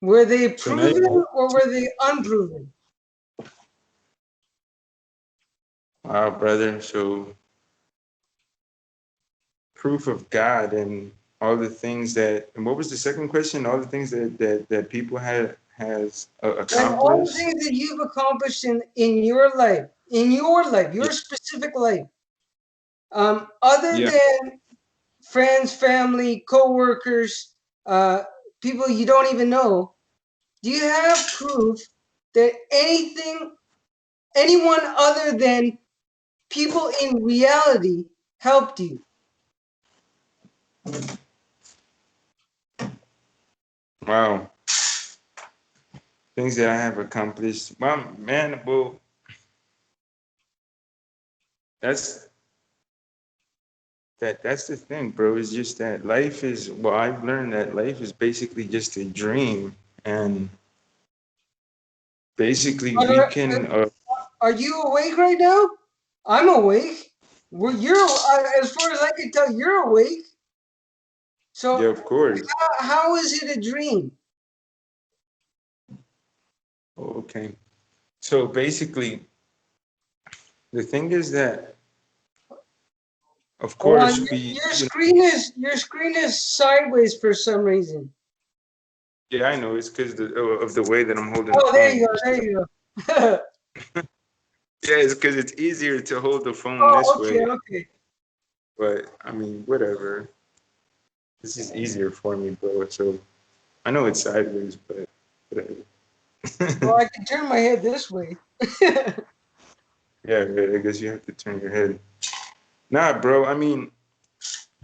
Were they So now proven, or were they unproven? wow, brother. So proof of God and all the things that. And what was the second question? All the things that people has Like all the accomplished. things that you've accomplished in your life, your specific life, other Yeah. than friends, family, co-workers, people you don't even know, do you have proof that anyone other than people in reality helped you? Wow. Things that I have accomplished. Well, man, well, that's that's the thing, bro. It's just that life is well, I've learned that life is basically just a dream. And basically we Are, can are you awake right now? I'm awake. Well, as far as I can tell, you're awake. yeah, So of course. how is it a dream? Okay. So basically the thing is that of Hold on, course we your screen is sideways for some reason. yeah, I know it's because of the way that I'm holding the Oh, there you phone. go. There you go. Yeah, it's because it's easier to hold the phone this Oh, okay, way. okay. But I mean, whatever. This is easier for me, bro. So I know it's sideways, but Well, whatever. I can turn my head this way. Yeah, I guess you have to turn your head. Nah, bro. I mean,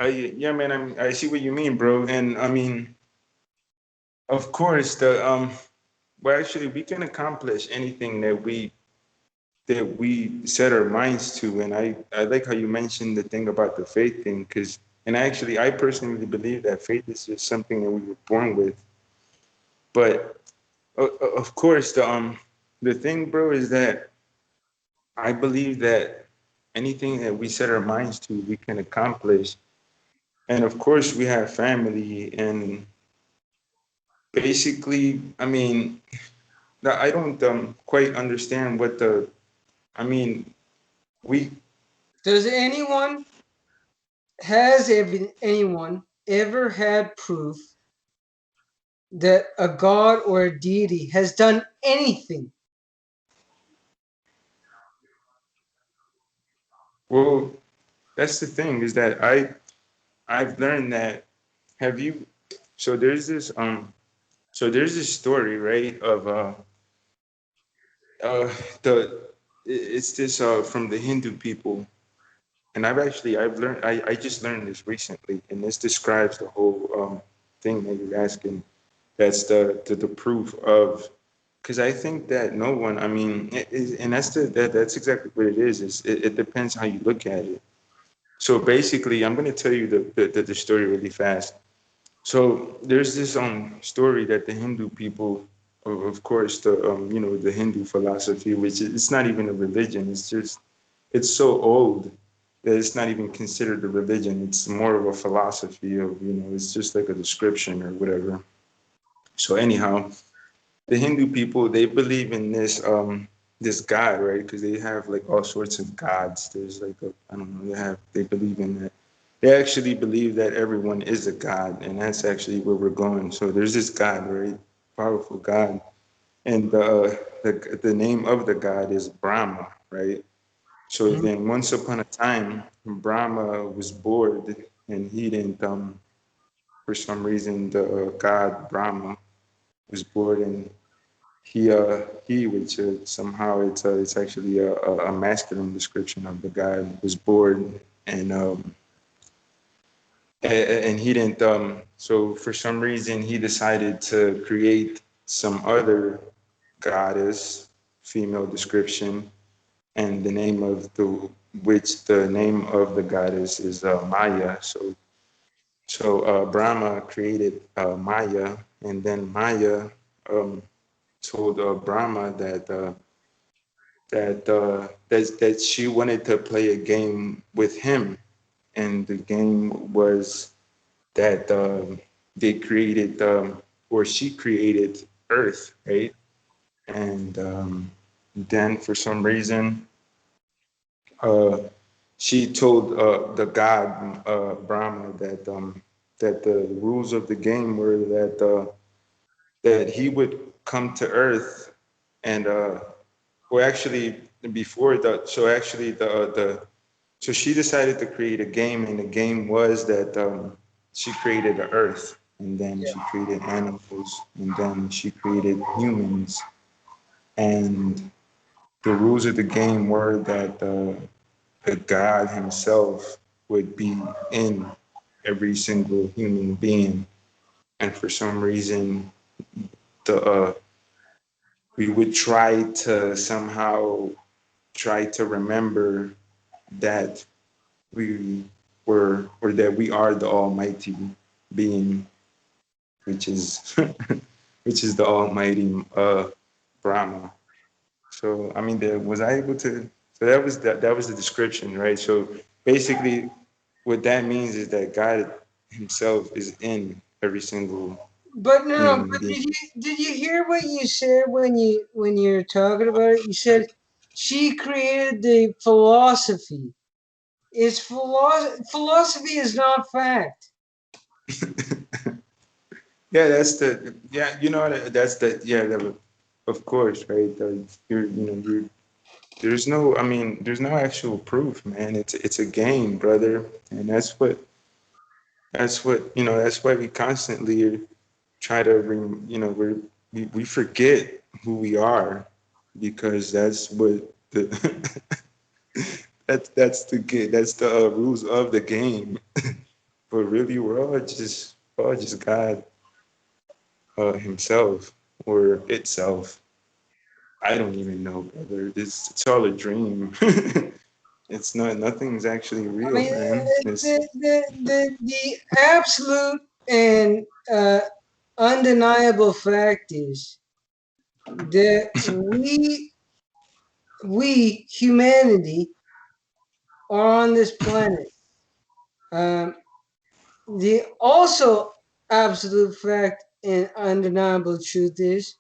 yeah, man. I see what you mean, bro. And I mean, of course, the well, actually, we can accomplish anything that we set our minds to. And I like how you mentioned the thing about the faith thing, because and actually, I personally believe that faith is just something that we were born with. But of course, the thing, bro, is that I believe that anything that we set our minds to, we can accomplish. And of course, we have family, and basically, I mean, I don't quite understand what the. I mean, we. Does anyone ever had proof that a god or a deity has done anything? Well, that's the thing is that I've learned that. Have you? So there's this there's this story, right, of uh the it's this from the Hindu people. And I just learned this recently, and this describes the whole thing that you're asking. That's the proof of, because I think that no one, I mean, and that's exactly what it is. It depends how you look at it. So basically, I'm going to tell you the story really fast. So there's this story that the Hindu people, of course, the Hindu philosophy, which it's not even a religion. It's just it's so old that it's not even considered a religion. It's more of a philosophy of it's just like a description or whatever. So anyhow, the Hindu people they believe in this God, right? Because they have like all sorts of gods. There's like I don't know. They believe in that. They actually believe that everyone is a god, and that's actually where we're going. So there's this God, right? Powerful God, and the name of the God is Brahma, right? So Mhm. then, once upon a time, Brahma was bored, and he didn't. For some reason, the god Brahma was bored, and he, which somehow it's actually a masculine description of the guy, was bored, and and he didn't. So for some reason, he decided to create some other goddess, female description, and the name of the goddess is Maya. So Brahma created Maya, and then Maya um, told Brahma that she wanted to play a game with him, and the game was that they created or she created Earth, right? And then for some reason, uh, she told the god Brahma that the rules of the game were that he would come to Earth and well actually before the so actually the so she decided to create a game, and the game was that she created the Earth, and then Yeah. she created animals, and then she created humans, and the rules of the game were that the God Himself would be in every single human being. and for some reason, the we would try to somehow try to remember that we were, or that we are the Almighty being, which is which is the Almighty Brahma. So I mean, was I able to? So that was the description, right? So basically, what that means is that God Himself is in every single But no, human but being. did you hear what you said when you're talking about it? You said she created the philosophy. Is philosophy is not fact. Yeah, that's the yeah. You know that's the yeah. Of course, right? You're there's no. I mean, there's no actual proof, man. It's a game, brother, and that's what That's why we constantly try to we forget who we are because that's what the that's the rules of the game. But really, we're all just God Himself or itself. I don't even know, brother. It's all a dream. It's not nothing's actually I real, mean, man. It's the absolute and undeniable fact is that we humanity are on this planet. Um, the also absolute fact and undeniable truth is,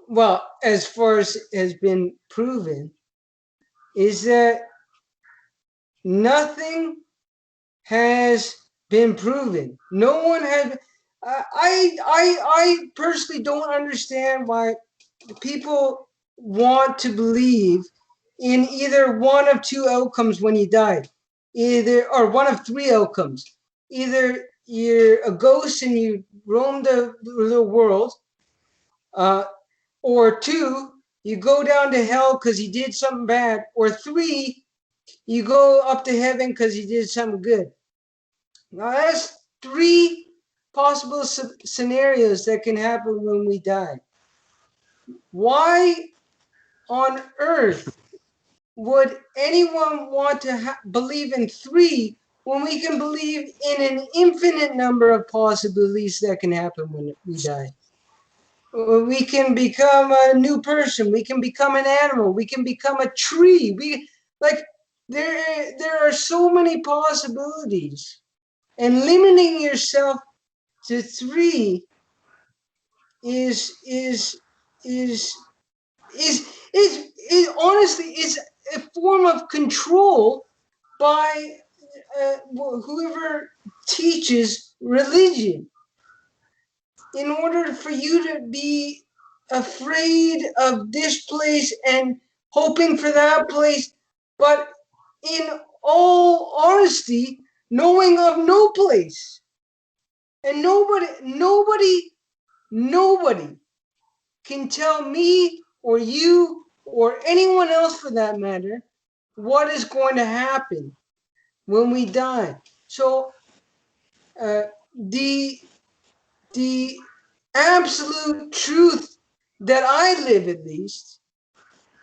well, as far as has been proven, is that nothing has been proven. No one has. I personally don't understand why people want to believe in either one of two outcomes when you die, either or one of three outcomes. Either you're a ghost and you roam the world, uh, or two, you go down to hell because you did something bad, or three, you go up to heaven because you did something good. Now that's three possible scenarios that can happen when we die. Why on earth would anyone want to believe in three when we can believe in an infinite number of possibilities that can happen when we die? We can become a new person. We can become an animal. We can become a tree. We like there are so many possibilities, and limiting yourself to three is is is is honestly is a form of control by whoever teaches religion in order for you to be afraid of this place and hoping for that place, but in all honesty knowing of no place. And nobody can tell me or you or anyone else for that matter what is going to happen when we die. So uh, the the absolute truth that I live, at least,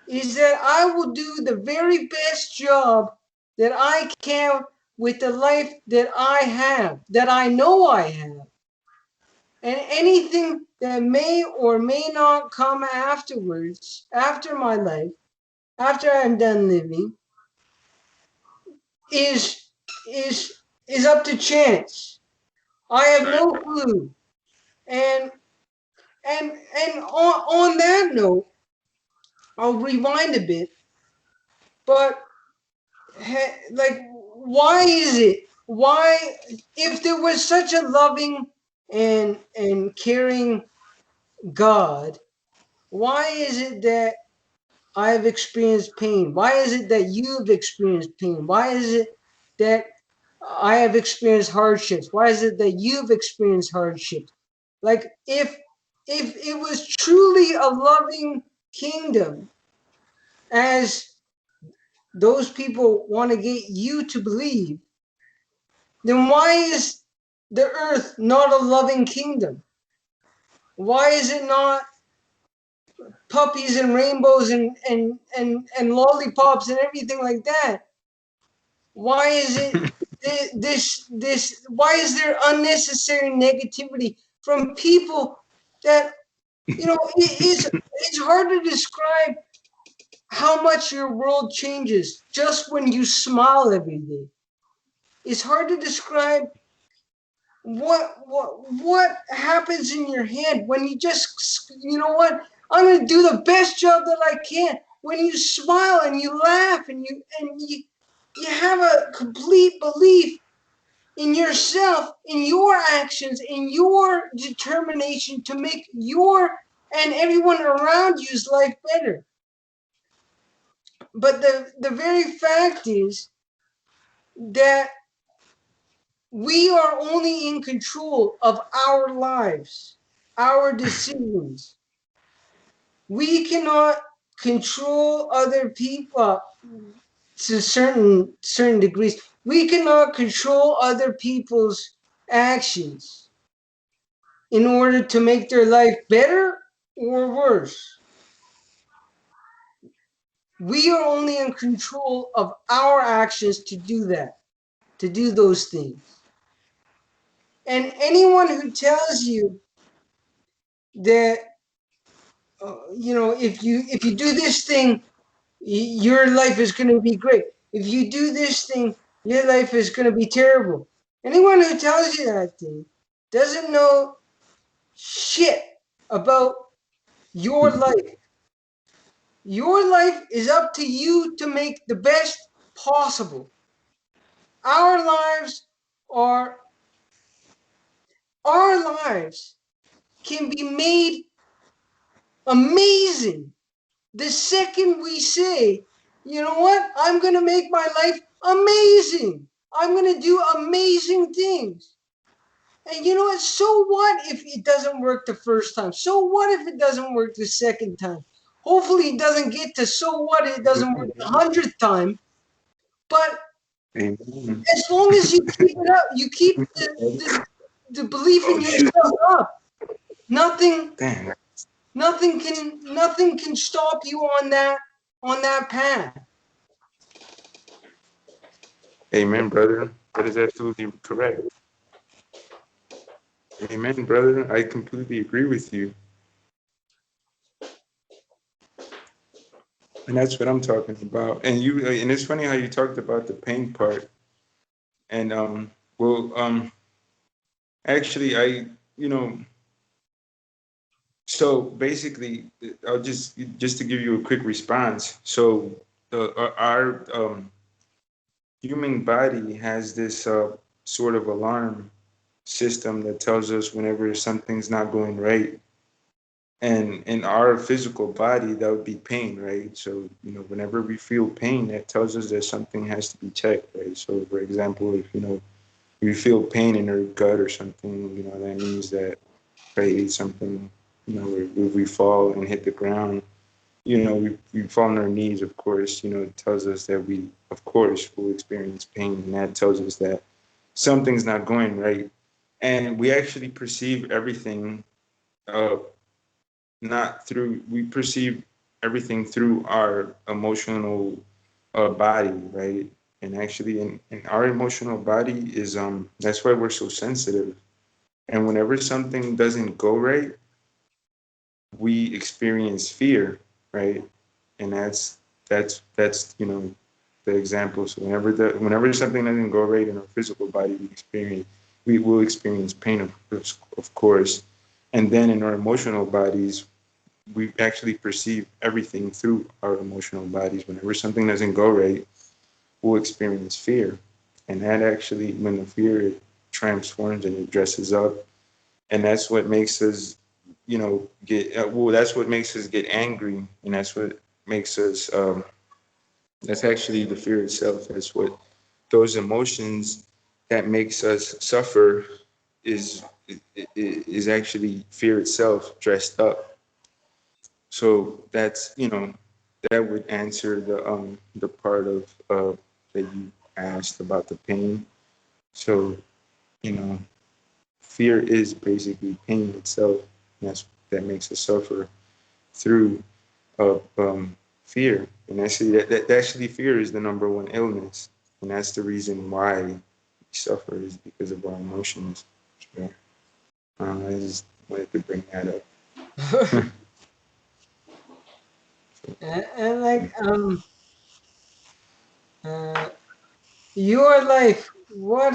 is that I will do the very best job that I can with the life that I have, that I know I have. And anything that may or may not come afterwards, after my life, after I'm done living, is is is up to chance. I have right. no clue. And on that note, I'll rewind a bit. But like, why is it? Why, if there was such a loving and caring God, why is it that I've experienced pain? Why is it that you've experienced pain? Why is it that I have experienced hardships? Why is it that you've experienced hardships? Like, if it was truly a loving kingdom, as those people want to get you to believe, then why is the earth not a loving kingdom? Why is it not puppies and rainbows and lollipops and everything like that? Why is it this why is there unnecessary negativity from people that, you know, it's hard to describe how much your world changes just when you smile every day. It's hard to describe what happens in your head when you just, you know what, I'm going to do the best job that I can. When you smile and you laugh and you have a complete belief in yourself, in your actions, in your determination to make your and everyone around you's life better. But the very fact is that we are only in control of our lives, our decisions. We cannot control other people to certain degrees. We cannot control other people's actions in order to make their life better or worse. We are only in control of our actions to do that, to do those things. And anyone who tells you that, you know, if you do this thing, your life is going to be great. If you do this thing, your life is going to be terrible. Anyone who tells you that thing doesn't know shit about your life. Your life is up to you to make the best possible. Our lives are our lives can be made amazing the second we say, you know what, I'm going to make my life amazing. I'm going to do amazing things. And you know what? So what if it doesn't work the first time? So what if it doesn't work the second time? Hopefully it doesn't get to so what if it doesn't work the 100th time. But Amen. as long as you keep it up, you keep the belief in Oh shoot! yourself up. Nothing Damn. nothing can stop you on that path. Amen, brother. That is absolutely correct. Amen, brother. I completely agree with you. And that's what I'm talking about. And it's funny how you talked about the pain part. And well, actually, you know, so basically, I'll just to give you a quick response. So our human body has this sort of alarm system that tells us whenever something's not going right. And in our physical body, that would be pain, right? So, you know, whenever we feel pain, that tells us that something has to be checked, right? So, for example, if, you know, we feel pain in our gut or something, you know, that means that if I ate something, you know, if we fall and hit the ground, you know, we fall on our knees, of course, you know, it tells us that we, of course, will experience pain. And that tells us that something's not going right. And we actually perceive everything uh, not through we perceive everything through our emotional body, right? And actually in our emotional body is that's why we're so sensitive. And whenever something doesn't go right, we experience fear, right? And that's you know the example. So whenever something doesn't go right in our physical body, we will experience pain, of course. And then in our emotional bodies, we actually perceive everything through our emotional bodies. Whenever something doesn't go right, we'll experience fear. And that actually, when the fear transforms and it dresses up, and that's what makes us, you know, that's what makes us get angry. And that's what makes us, that's actually the fear itself. That's what those emotions that makes us suffer is, is actually fear itself dressed up. So that's, you know, that would answer the part of that you asked about the pain. So, you know, fear is basically pain itself. That makes us suffer through fear. And actually, that actually fear is the number one illness, and that's the reason why we suffer is because of our emotions. So, I just wanted to bring that up. And like uh, your life, what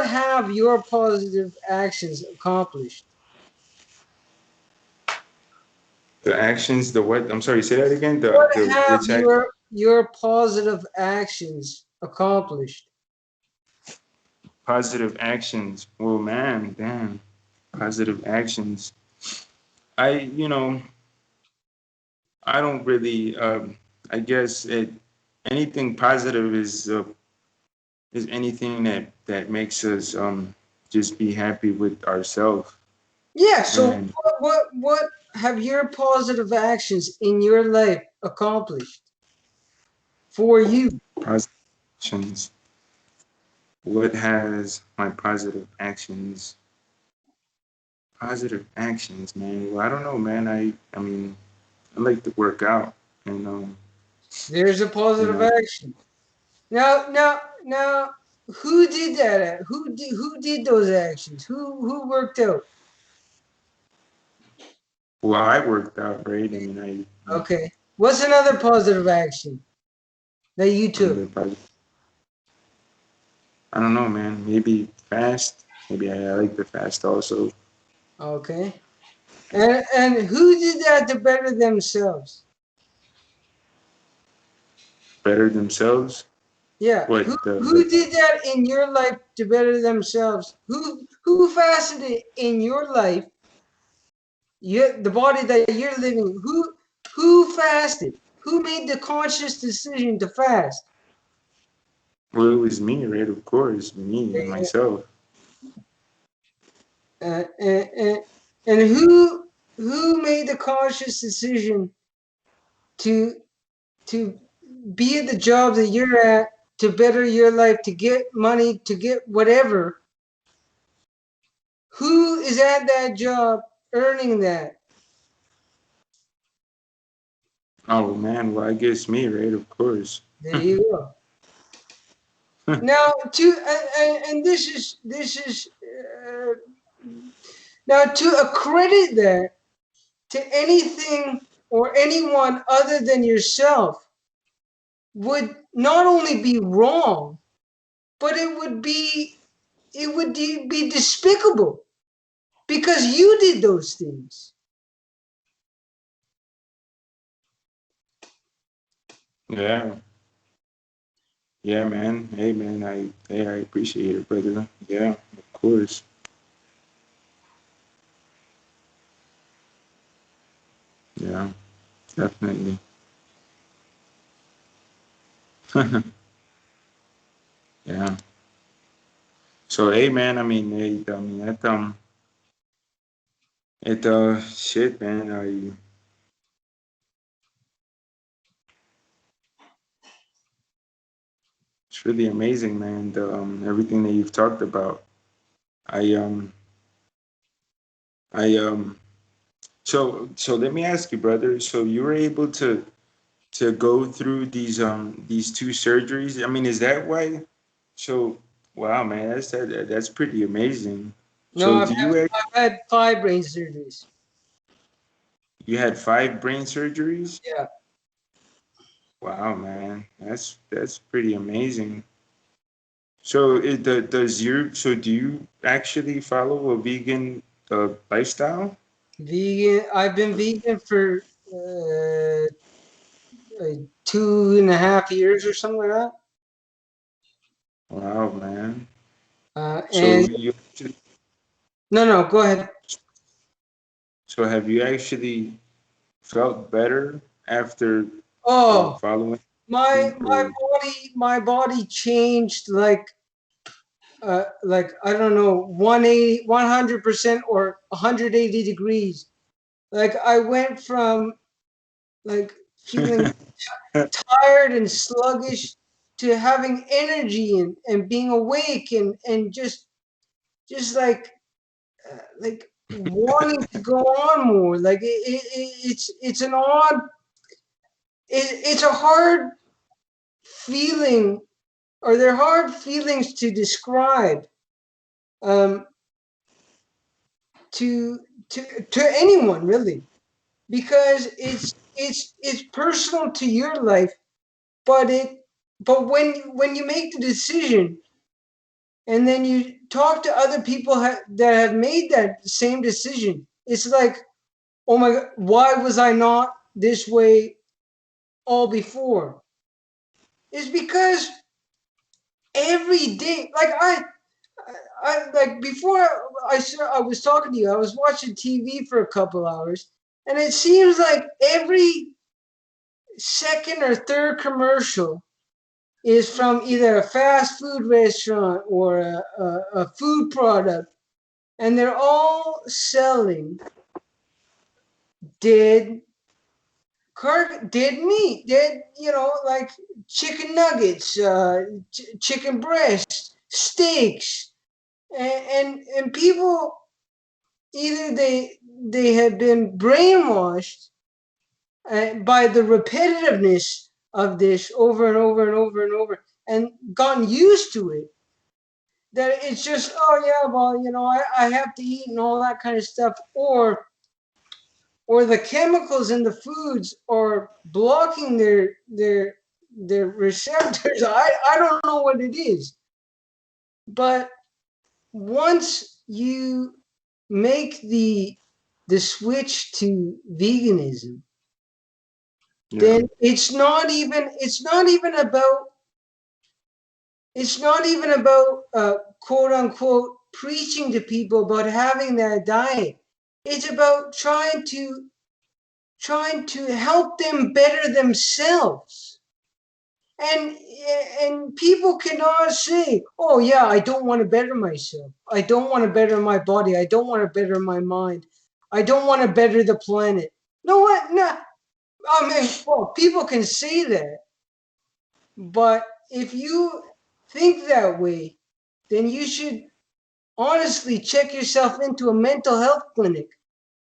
have your positive actions accomplished? The actions, the what? I'm sorry. Say that again. What The have which act? your positive actions accomplished? Positive actions. Well, man, damn. Positive actions. You know, I don't really. I guess anything positive is anything that makes us just be happy with ourselves. Yeah, so And what have your positive actions in your life accomplished for you? positive actions. What has my positive actions? Positive actions, man. Well, I don't know, man. I mean, I like to work out, and There's a you positive know, action. Now, who did that? Who did those actions? Who worked out? well, I worked out, right? I mean, Okay. What's another positive action that you took? another positive. I don't know, man. Maybe fast. Maybe I like to fast also. Okay. And who did that to better themselves? Better themselves. Yeah. What Who did that in your life to better themselves? Who fasted it in your life? The body that you're living. Who fasted? Who made the conscious decision to fast? well, it was me, right? Of course, me and myself. And who made the conscious decision to to be at the job that you're at, to better your life, to get money, to get whatever? Who is at that job earning that? Oh man, well, I guess me, right? Of course. There you go. Now and this is now to accredit that to anything or anyone other than yourself would not only be wrong, but it would be despicable because you did those things. Yeah, yeah, man. Hey, man. I appreciate it, brother. Yeah, of course. Yeah, definitely. Yeah. So, hey, man. I mean, hey, I mean that shit, man. It's really amazing, man. Everything that you've talked about. I I So let me ask you, brother. So you were able to go through these two surgeries. I mean, is that why? So wow, man, that's pretty amazing. No, So I've had, I've had 5 brain surgeries. you had five brain surgeries? Yeah. Wow, man, that's pretty amazing. So do you actually follow a vegan lifestyle? Vegan. I've been vegan for 2.5 years or something like that. Wow, man. So And you no, go ahead. so have you actually felt better after Oh, following my my or my body changed like I don't know 100% or 180 degrees. Like I went from like feeling tired and sluggish having energy and being awake and just like wanting to go on more. Like it's an odd, it's a hard feeling, or they're hard feelings to describe, um, to anyone really, because it's personal to your life, but when you make the decision and then you talk to other people that have made that same decision, it's like, oh my God, why was I not this way all before? It's because every day, like I like before I was talking to you, I was watching TV for a couple hours, and it seems like every second or third commercial is from either a fast food restaurant or a food product, and they're all selling dead dead meat, dead, like chicken nuggets, chicken breasts, steaks, and people, either they have been brainwashed by the repetitiveness of this over and over and over and over, and gotten used to it, that it's just, oh yeah, well, I have to eat and all that kind of stuff, or the chemicals in the foods are blocking their receptors. I don't know what it is, but once you make the switch to veganism, then it's not even about quote unquote preaching to people about having that diet. It's about trying to help them better themselves. And people cannot say, oh yeah, I don't want to better myself, I don't want to better my body, I don't want to better my mind, I don't want to better the planet. No, what? No, I mean, well, people can say that, but if you think that way, then you should honestly check yourself into a mental health clinic,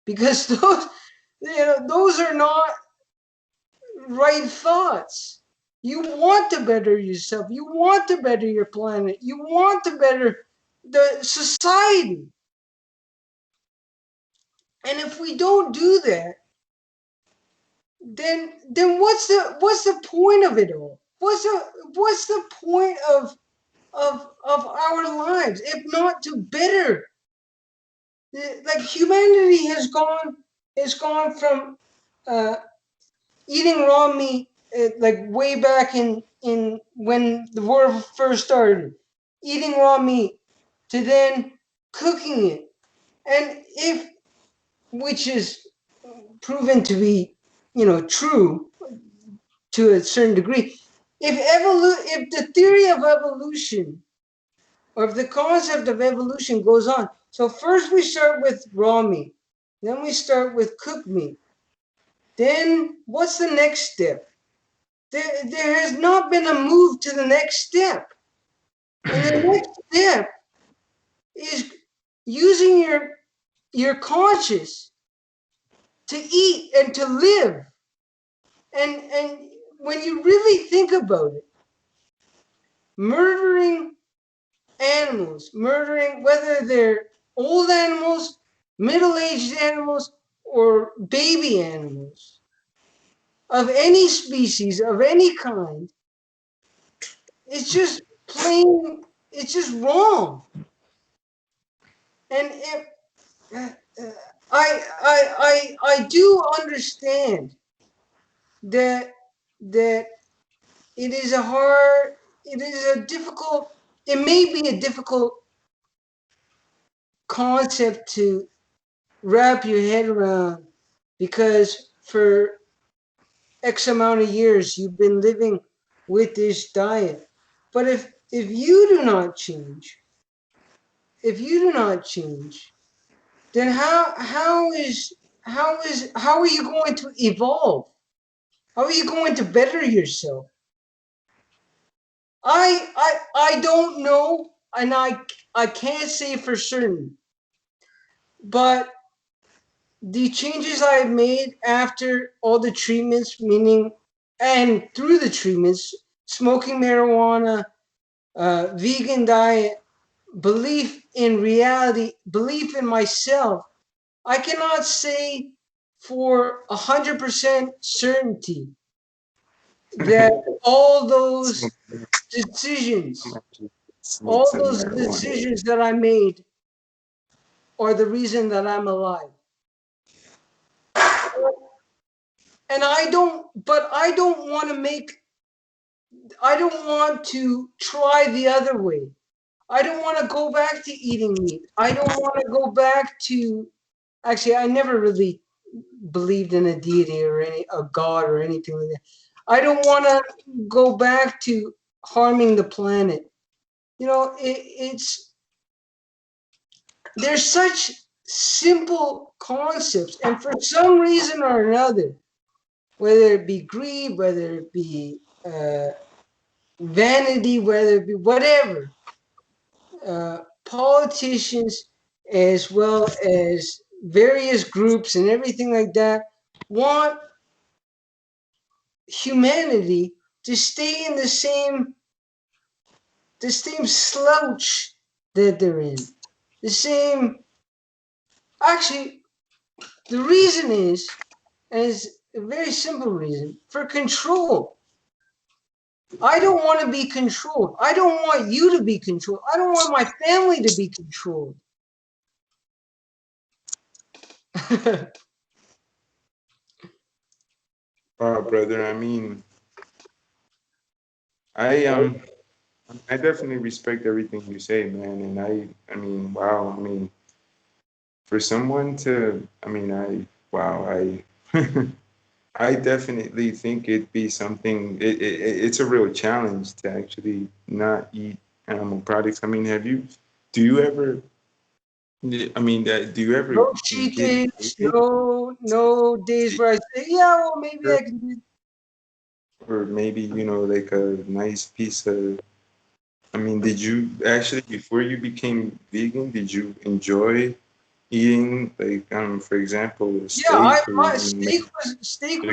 because those are not right thoughts. You want to better yourself. You want to better your planet. You want to better the society. And if we don't do that, then what's the point of it all? What's the point of our lives if not to better? Like humanity has gone from eating raw meat, like way back in when the war first started, eating raw meat, to then cooking it, and if which is proven to be true to a certain degree, if the theory of evolution, or if the concept of evolution goes on, so first we start with raw meat, then we start with cooked meat, then what's the next step? There has not been a move to the next step. And the next step is using your conscious to eat and to live. And when you really think about it, murdering animals, murdering, whether they're old animals, middle-aged animals, or baby animals of any species, of any kind, it's just plain, it's just wrong. And I do understand that it is a difficult, it may be a difficult concept to wrap your head around, because for X amount of years you've been living with this diet. But if you do not change, then how are you going to evolve? How are you going to better yourself? I don't know, and I can't say for certain, but the changes I have made after all the treatments, meaning and through the treatments, smoking marijuana, vegan diet, belief in reality, belief in myself, I cannot say for 100% certainty that all those Smoke- I'm decisions, actually smoke all some those marijuana. decisions that I made are the reason that I'm alive. And I don't want to I don't want to try the other way. I don't want to go back to eating meat. I don't want to go back to, actually, I never really believed in a deity or a god or anything like that. I don't want to go back to harming the planet. You know, it's there's such simple concepts, and for some reason or another, whether it be greed, whether it be vanity, whether it be whatever, politicians as well as various groups and everything like that want humanity to stay in the same slouch that they're in. The same, actually, the reason is, and it's a very simple reason, for control. I don't want to be controlled. I don't want you to be controlled. I don't want my family to be controlled. Wow, brother. I mean, I I definitely respect everything you say, man. And I mean, wow. I mean, for someone to, I mean, wow, I definitely think it'd be something. It's a real challenge to actually not eat animal products. I mean, do you ever? I mean, do you ever No cheat get days, no days where I say, yeah, well, maybe I can do. or maybe like a nice piece of? I mean, did you actually before you became vegan? Did you enjoy eating like for example, a Yeah, I steak or my maybe steak chicken?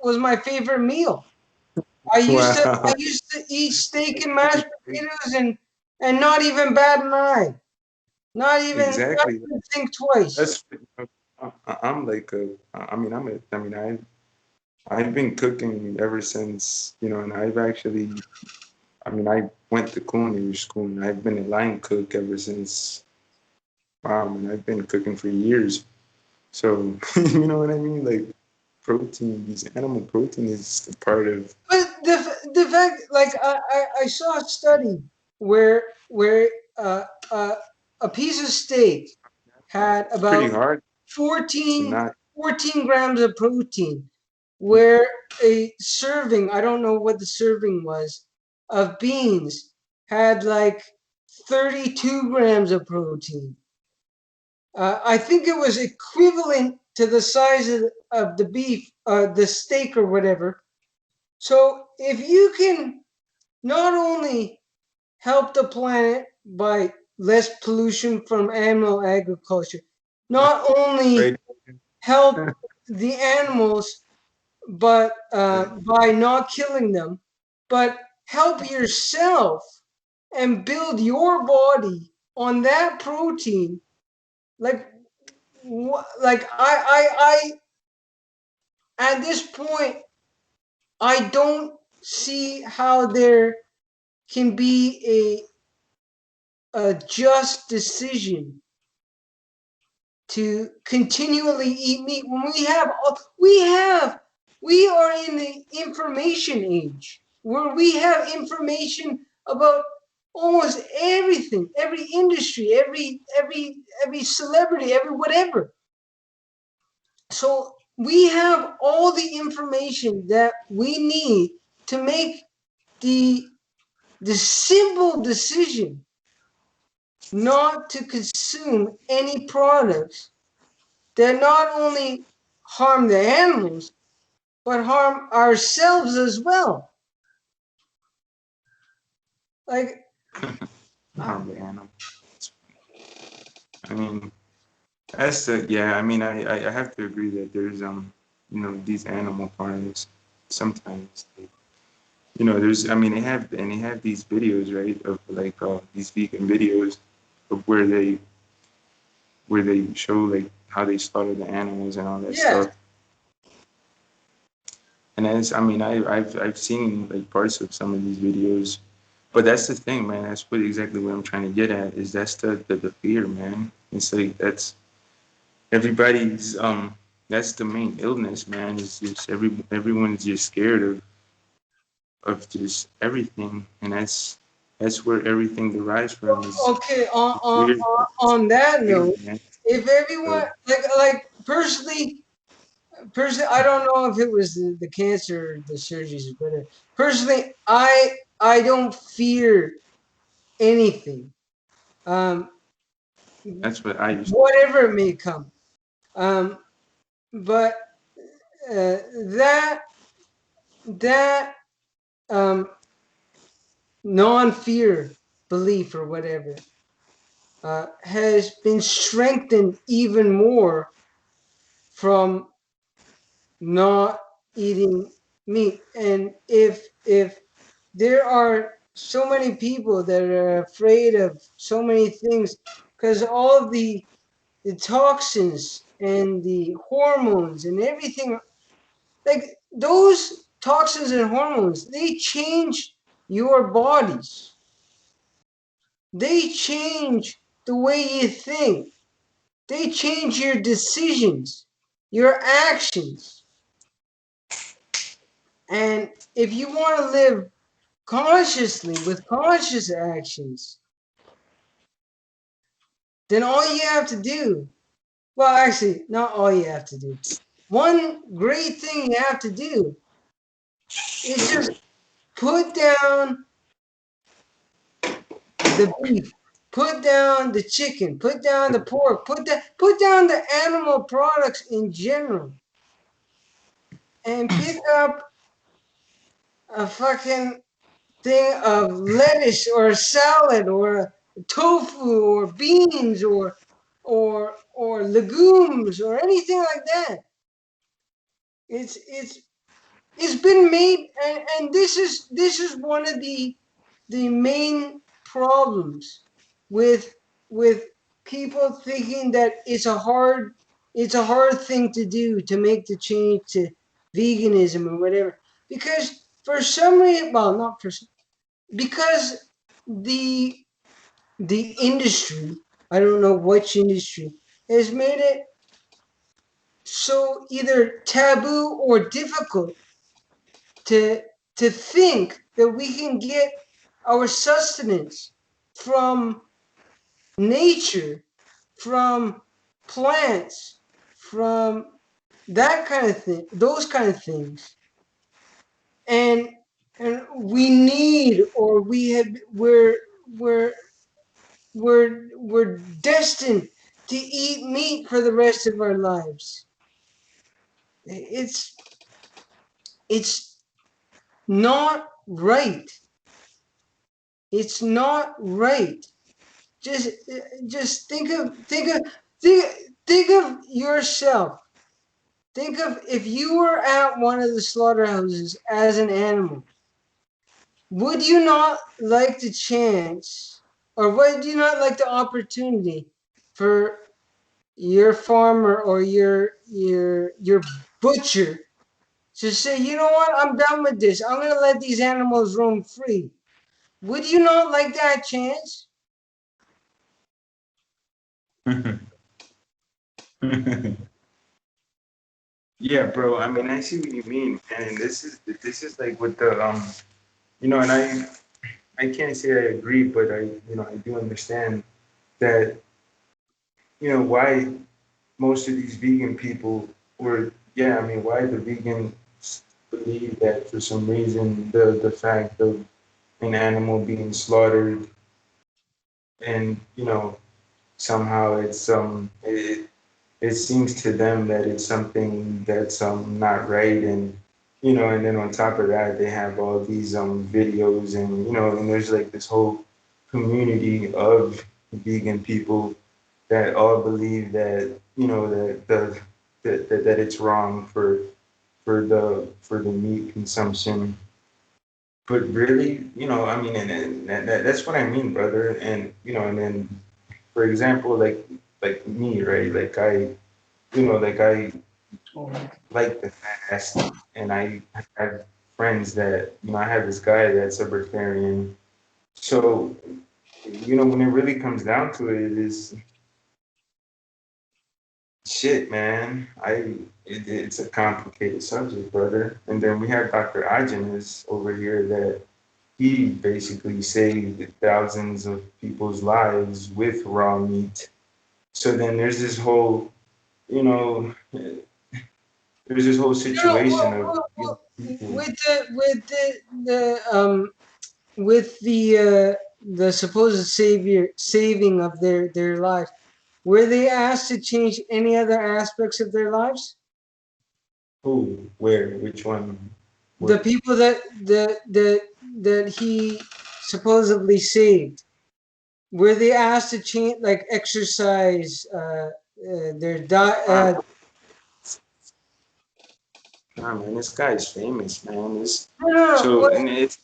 was my favorite meal. I Wow. used to eat steak and mashed potatoes and not even bat an eye. Not Exactly. even think twice. That's I'm like I mean I mean I've been cooking ever since and I've actually I mean I went to culinary school and I've been a line cook ever since. Wow, man, I've been cooking for years. So you know what I mean? Like protein, these animal protein is a part of. But the fact, like I saw a study where uh, uh, a piece of steak had It's pretty about hard to 14, not. 14 grams of protein, where a serving, I don't know what the serving was, of beans had like 32 grams of protein. I think it was equivalent to the size of the beef, the steak or whatever. So if you can not only help the planet by less pollution from animal agriculture, not only Right. help the animals but by not killing them, but help yourself and build your body on that protein. Like, like at this point, I don't see how there can be a just decision to continually eat meat when we are in the information age where we have information about almost everything, every industry, every celebrity, every whatever. So we have all the information that we need to make the the simple decision not to consume any products that not only harm the animals, but harm ourselves as well. Like, Harm the animal. I mean, that's the yeah. I mean, I have to agree that there's these animal farms sometimes. There's I mean they have these videos, right, of like these vegan videos of where they show like how they slaughter the animals and all that yeah, stuff. And as I mean, I've seen like parts of some of these videos, but that's the thing, man. That's what exactly what I'm trying to get at is that's the fear, man. It's like everybody's that's the main illness, man. Is just everyone's just scared of just everything, and that's where everything derives from is okay. On fear, on that fear, note, man. if everyone So like personally, I don't know if it was the cancer, or the surgeries, or whatever. Personally, I don't fear anything. Um, that's what I used to do. whatever may come. Um, but that that um, non-fear belief or whatever has been strengthened even more from not eating meat. And if there are so many people that are afraid of so many things because all of the toxins and the hormones and everything, like those toxins and hormones, they change your bodies. They change the way you think. They change your decisions, your actions. And if you want to live consciously with conscious actions, then all you have to do, well, actually, not all you have to do. One great thing you have to do is just put down the beef, put down the chicken, put down the pork, put down the animal products in general, and pick up a fucking thing of lettuce or salad or tofu or beans or legumes or anything like that. It's it's it's been made, and this is one of the main problems with with people thinking that it's a hard thing to do to make the change to veganism or whatever, because for some reason, well, not for because the the industry, I don't know which industry, has made it so either taboo or difficult to to think that we can get our sustenance from nature, from plants, from that kind of thing, those kind of things, and we need, or we're we're destined to eat meat for the rest of our lives. It's it's not right. It's not right. Just just think of yourself. Think of if you were at one of the slaughterhouses as an animal. Would you not like the chance, or would you not like the opportunity for your farmer or your butcher to say, you know what, I'm done with this. I'm gonna let these animals roam free. Would you not like that chance? Yeah, bro. I mean, I see what you mean, and this is like with the and I can't say I agree, but I do understand that why most of these vegan people were yeah, I mean, why the vegans believe that for some reason the fact of an animal being slaughtered and somehow it seems to them that it's something that's not right, and and then on top of that, they have all these videos, and and there's like this whole community of vegan people that all believe that that it's wrong for the meat consumption. But really, I mean, and that's what I mean, brother. And and then for example, like me, right? Like I like the fast, and I have friends that I have this guy that's a vegetarian. So when it really comes down to it, it is shit, man. It's a complicated subject, brother. And then we have Dr. Agenis over here that he basically saved thousands of people's lives with raw meat. So then you know, there's this whole situation of people. with the supposed saving of their lives, were they asked to change any other aspects of their lives? Who, where, which one? The What? people that he supposedly saved, were they asked to change, like exercise, their diet? Nah, man, this guy's famous, man. This No, no, no. so and it's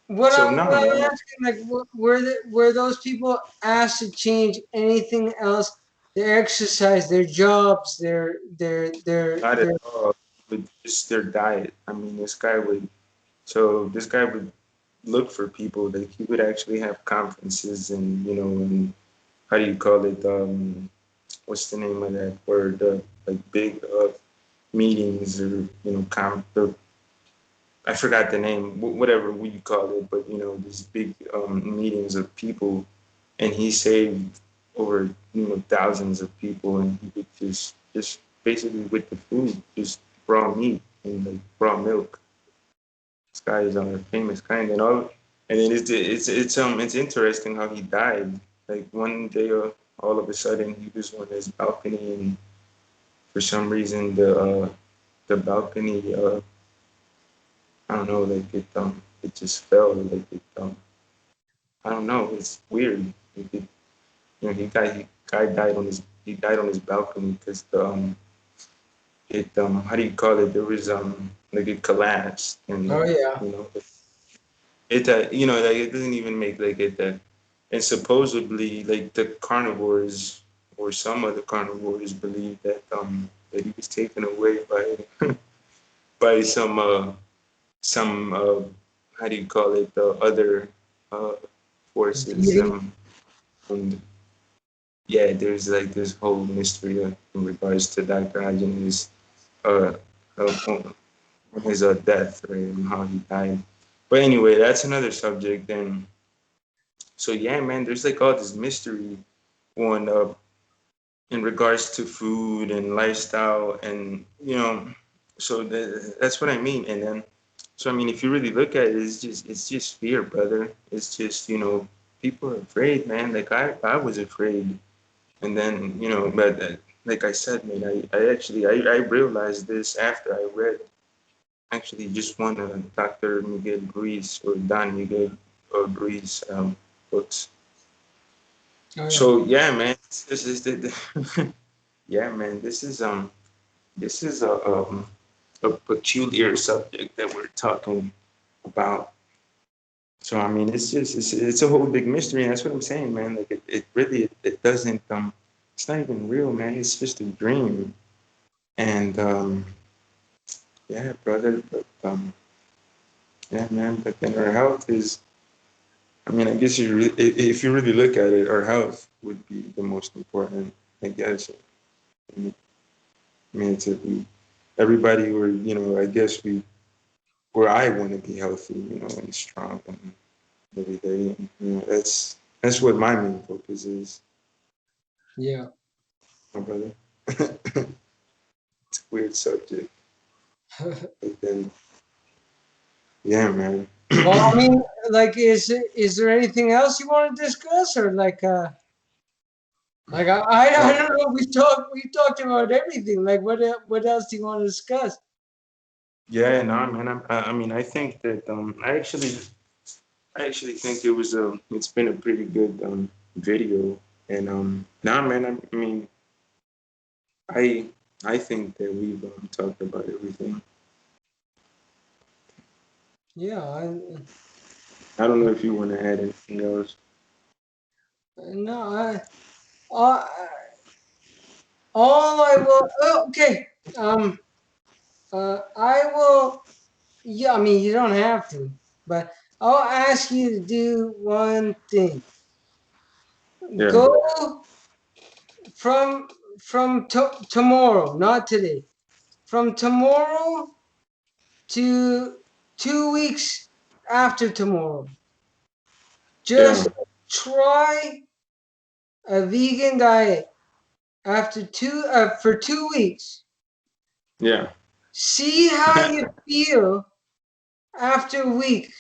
What no, I'm man. asking, like, were those people asked to change anything else? Their exercise, their jobs, Not at their. all. With just their diet. I mean, this guy would look for people. Like he would actually have conferences, and and how do you call it? What's the name of that word? Like big meetings, or I forgot the name, whatever you call it, but these big meetings of people, and he saved over thousands of people, and he would just basically with the food, just raw meat and like raw milk. This guy is a famous kind, and then it's interesting how he died. Like one day, all of a sudden, he was on his balcony, and for some reason, the balcony, I don't know, like it just fell, like it I don't know, it's weird. Like he died on his balcony because the it how do you call it? There was like it collapsed, Oh and yeah. you know like it doesn't even make like it that. And supposedly, like the carnivores or some of the carnivores believe that he was taken away by by some how do you call it, the other uh forces, Deity. and yeah, there's like this whole mystery in regards to Dr. Agen's uh, on his death, right, and how he died. But anyway, that's another subject. And so yeah, man, there's like all this mystery on in regards to food and lifestyle, and so that's what I mean. And then, so I mean, if you really look at it, it's just fear, brother. It's just people are afraid, man. Like I was afraid, and then but like I said, man, I actually I realized this after I read actually just one of Dr. Miguel Ruiz, or Don Miguel Ruiz books. Oh yeah. So yeah, man, this is yeah, man, this is a peculiar subject that we're talking about. So I mean, it's a whole big mystery, and that's what I'm saying, man. Like it really it doesn't it's not even real, man. It's just a dream, and yeah, brother, but yeah, man. But then our health is. I mean, I guess if you really look at it, our health would be the most important. I guess. I mean, everybody, or I guess where I want to be healthy, and strong, and every day. And, that's what my main focus is, Yeah. my brother. It's a weird subject, but then yeah, man. Well, I mean, like, is there anything else you want to discuss, or like I Well, don't know. We talked about everything. Like, what else do you want to discuss? Yeah, no, man. I mean, I think that I actually think it's been a pretty good video, and nah, man. I mean, I I think that we've talked about everything. Yeah, I don't know if you want to add anything else. no, I, all I will. Oh, okay. I will. Yeah, I mean, you don't have to, but I'll ask you to do one thing. Yeah, Go from tomorrow, not today. From tomorrow to 2 weeks after tomorrow. yeah, Just try a vegan diet after for 2 weeks. yeah. See how you feel after a week,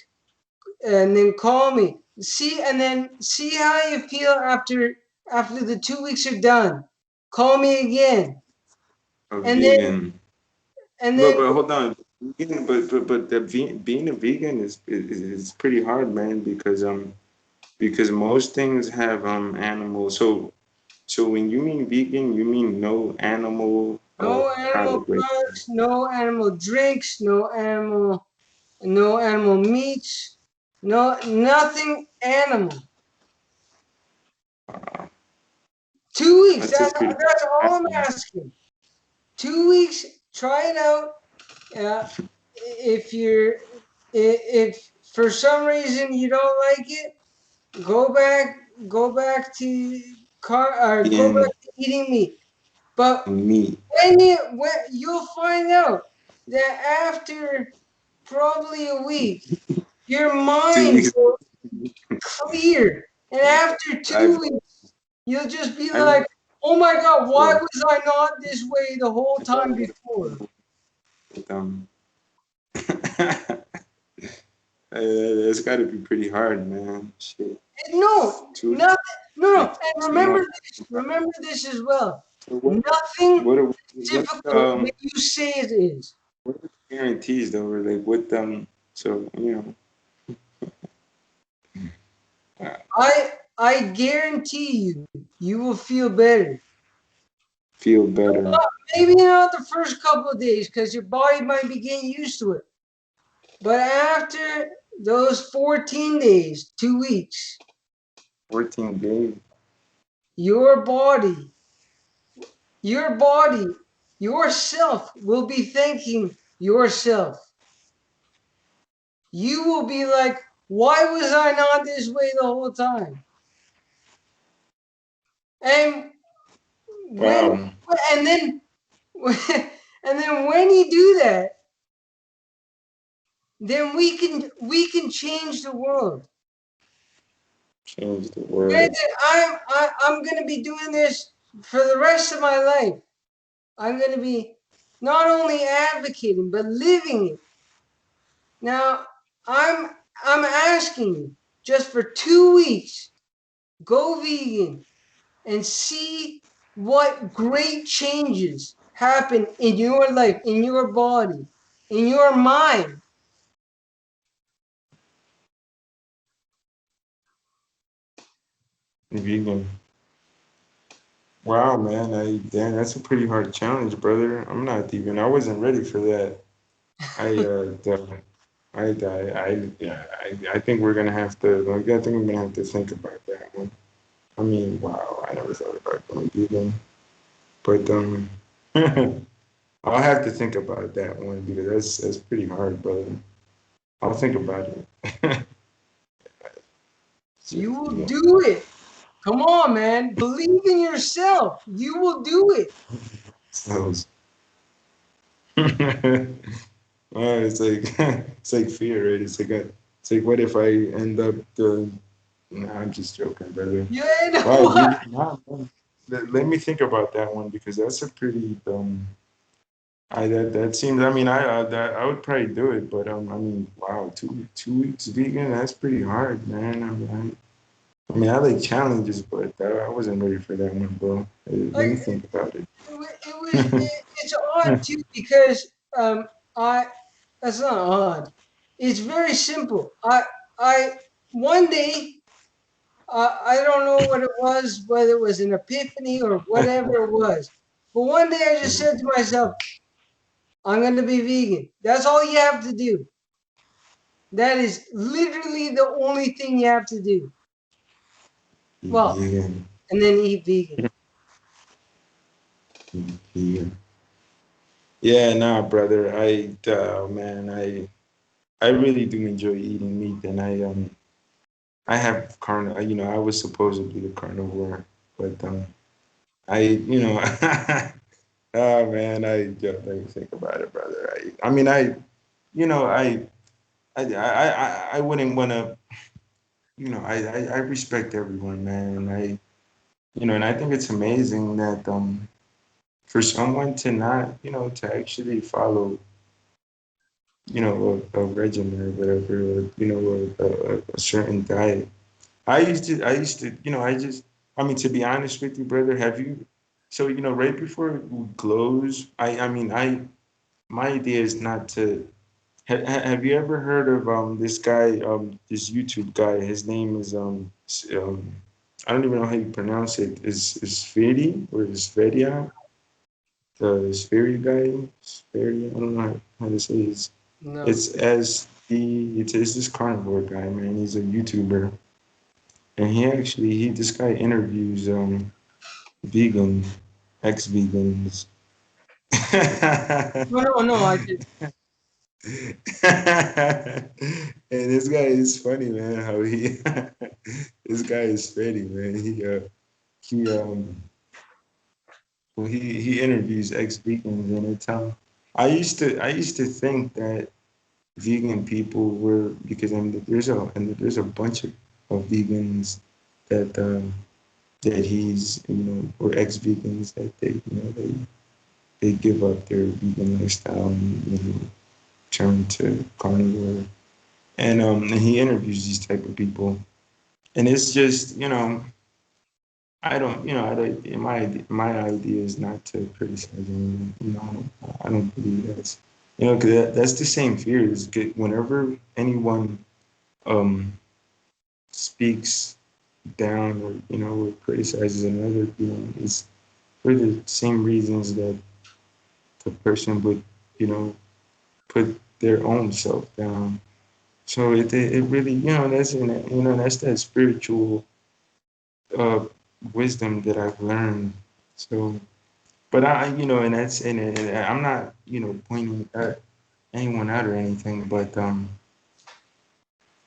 and then call me. See how you feel after the 2 weeks are done. Call me again, A and then vegan. and then But hold on, vegan, but being a vegan is pretty hard, man, because most things have animals. So when you mean vegan, you mean no animal no how to animal break it down? products, no animal drinks, no animal meats, no nothing animal. Uh, 2 weeks. that's a pretty That's all I'm asking. asking. 2 weeks. Try it out. Uh, if you're if for some reason you don't like it, go back to go Eating back to eating meat. But meat. when you'll find out that after probably a week, your Two mind weeks. will clear, and after two I've weeks, you'll just be I've like, "Oh my God, why well, was I not this way the whole I time thought before?" with, that's got to be pretty hard, man. Shit, No, two nothing. No, no. like And 2 months. remember this as well. So Nothing what difficult when you say it is. what are the guarantees though? Or like what so uh, I guarantee you, you will feel better. feel better. Maybe not the first couple of days because your body might be getting used to it. But after those 14 days, 2 weeks, 14 days. your body, your body, yourself will be thanking yourself. You will be like, why was I not this way the whole time? And when Wow. and then and then when you do that, then we can change the world. Change the world. Granted, I'm gonna be doing this for the rest of my life. I'm gonna be not only advocating but living it. Now I'm asking you just for 2 weeks, go vegan and see what great changes happen in your life, in your body, in your mind. Vegan. Wow, man. Damn, that's a pretty hard challenge, brother. I wasn't ready for that. I yeah, I think we're gonna have to. Like, I think I'm gonna have to think about that one. I mean, wow, I never thought about going vegan, but I'll have to think about that one because that's pretty hard, brother. I'll think about it. So, You will yeah. do it. Come on, man. Believe in yourself. You will do it. So, it's like it's like fear, right? It's like what if I end up the? Nah, I'm just joking, brother. You ain't Wow, what? nah, man. Let me think about that one because that's a pretty I that seems. I mean, I would probably do it, but I mean, wow, 2 weeks vegan. That's pretty hard, man. I mean, I like challenges, but I wasn't ready for that one, bro. Let Like me think about it. it was. It's odd too because um I That's not odd. It's very simple. I one day, I don't know what it was, whether it was an epiphany or whatever it was, but one day I just said to myself, I'm going to be vegan. That's all you have to do. That is literally the only thing you have to do. Well, Yeah, and then eat vegan. yeah, yeah. Nah, brother. Man, I really do enjoy eating meat, and I have you know, I was supposedly a carnivore, but oh man, I don't even think about it, brother. I mean, you know, I wouldn't want to, I respect everyone, man. And and I think it's amazing that for someone to not, to actually follow, a regimen or whatever, or, a certain diet. I used to, I mean, to be honest with you, brother, so, right before we close, my idea is not to, have you ever heard of this guy, this YouTube guy? His name is, I don't even know how you pronounce it. Is Sferi or is Sveria? The Sferi guy? Sferi, I don't know how to say it. No. It's this carnivore guy, man. He's a YouTuber. And this guy interviews vegan, ex-vegans. No, no, no. I did. And this guy is funny, man. How he this guy is funny, man. He well, he interviews ex-vegans and they tell him. I used to think that vegan people were because there's a bunch of vegans that that he's or ex-vegans that they give up their vegan lifestyle and turn to carnivore. And he interviews these type of people, and it's just I don't I don't my idea is not to criticize anyone. I don't believe that's 'cause that's the same fear is whenever anyone um speaks down or or criticizes another being is for the same reasons that the person would put their own self down. So it really that's that spiritual uh, wisdom that I've learned. So, but and and I'm not pointing at anyone out or anything, but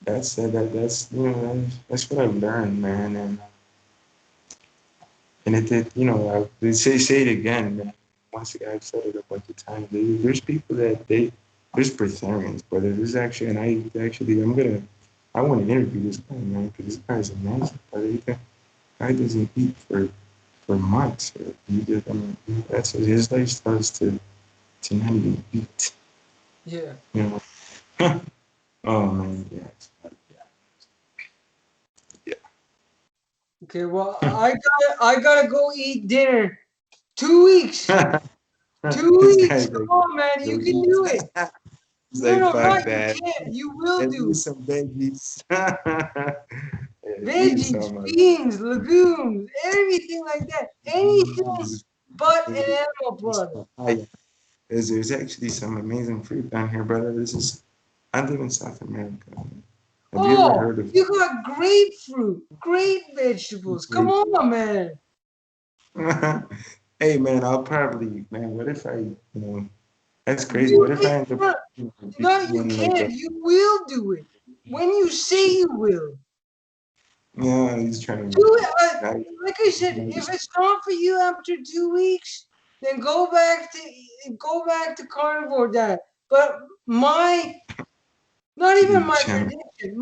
that's that's what I've learned, man, and they say it again, man. Once again, I've said it a bunch of times. There's people that there's Breatharians, but there's actually, and I want to interview this guy, man, because this guy's amazing. But guy doesn't eat for months. He just, I mean, that's his lifestyle is to not even eat. Yeah. You know. Oh man, yeah. Okay. Well, I gotta go eat dinner. 2 weeks. Two This weeks. guy's Come like, on, man. go You can eat. do it. He's No, like, no, fuck not you that. can't. You will And do eat it. some veggies. Yeah, eat Veggies, some beans, legumes, everything like that. Anything veggies. but an Maybe animal some product. papaya. There's actually some amazing fruit down here, brother. I live in South America. Have you ever Oh, heard of you got grapefruit, great vegetables. Come grape? on, man. Hey man, I'll probably man. What if that's crazy. You What if I can, end up no, no, you doing like can't. a You will do it when you say you will. yeah? He's trying Do it. to Like I said, if it's not for you after 2 weeks, then go back to carnivore diet. But not even my channel. prediction,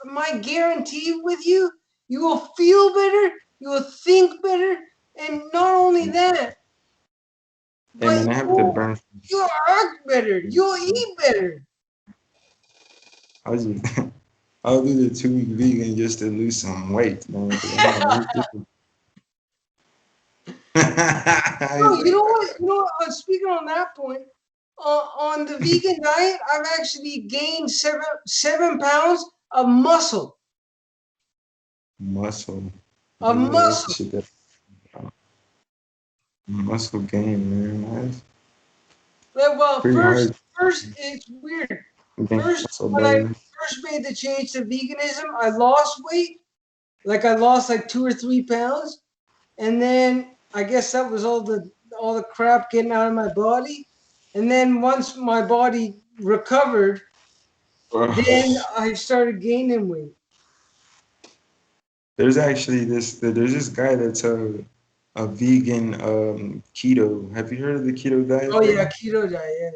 my guarantee with you, you will feel better, you will think better, and not only that, Hey but man, I have to you'll burn. you'll act better, you'll eat better. I'll just I'll do the 2 week vegan just to lose some weight, man. 'Cause I'm like, No, he's you like, know fuck what? You know what? Speaking on that point, on the vegan diet, I've actually gained 7 pounds of muscle. Muscle. Of Yeah, that's the muscle. shit that muscle gain, man. That's Well, pretty hard first it's weird. to gain First, muscle, when I brother. first made the change to veganism, I lost weight. Like I lost like 2 or 3 pounds, and then I guess that was all the crap getting out of my body. And then once my body recovered, then I started gaining weight. There's this guy that's a vegan keto. Have you heard of the keto diet, Oh yeah, bro? keto diet. Yeah.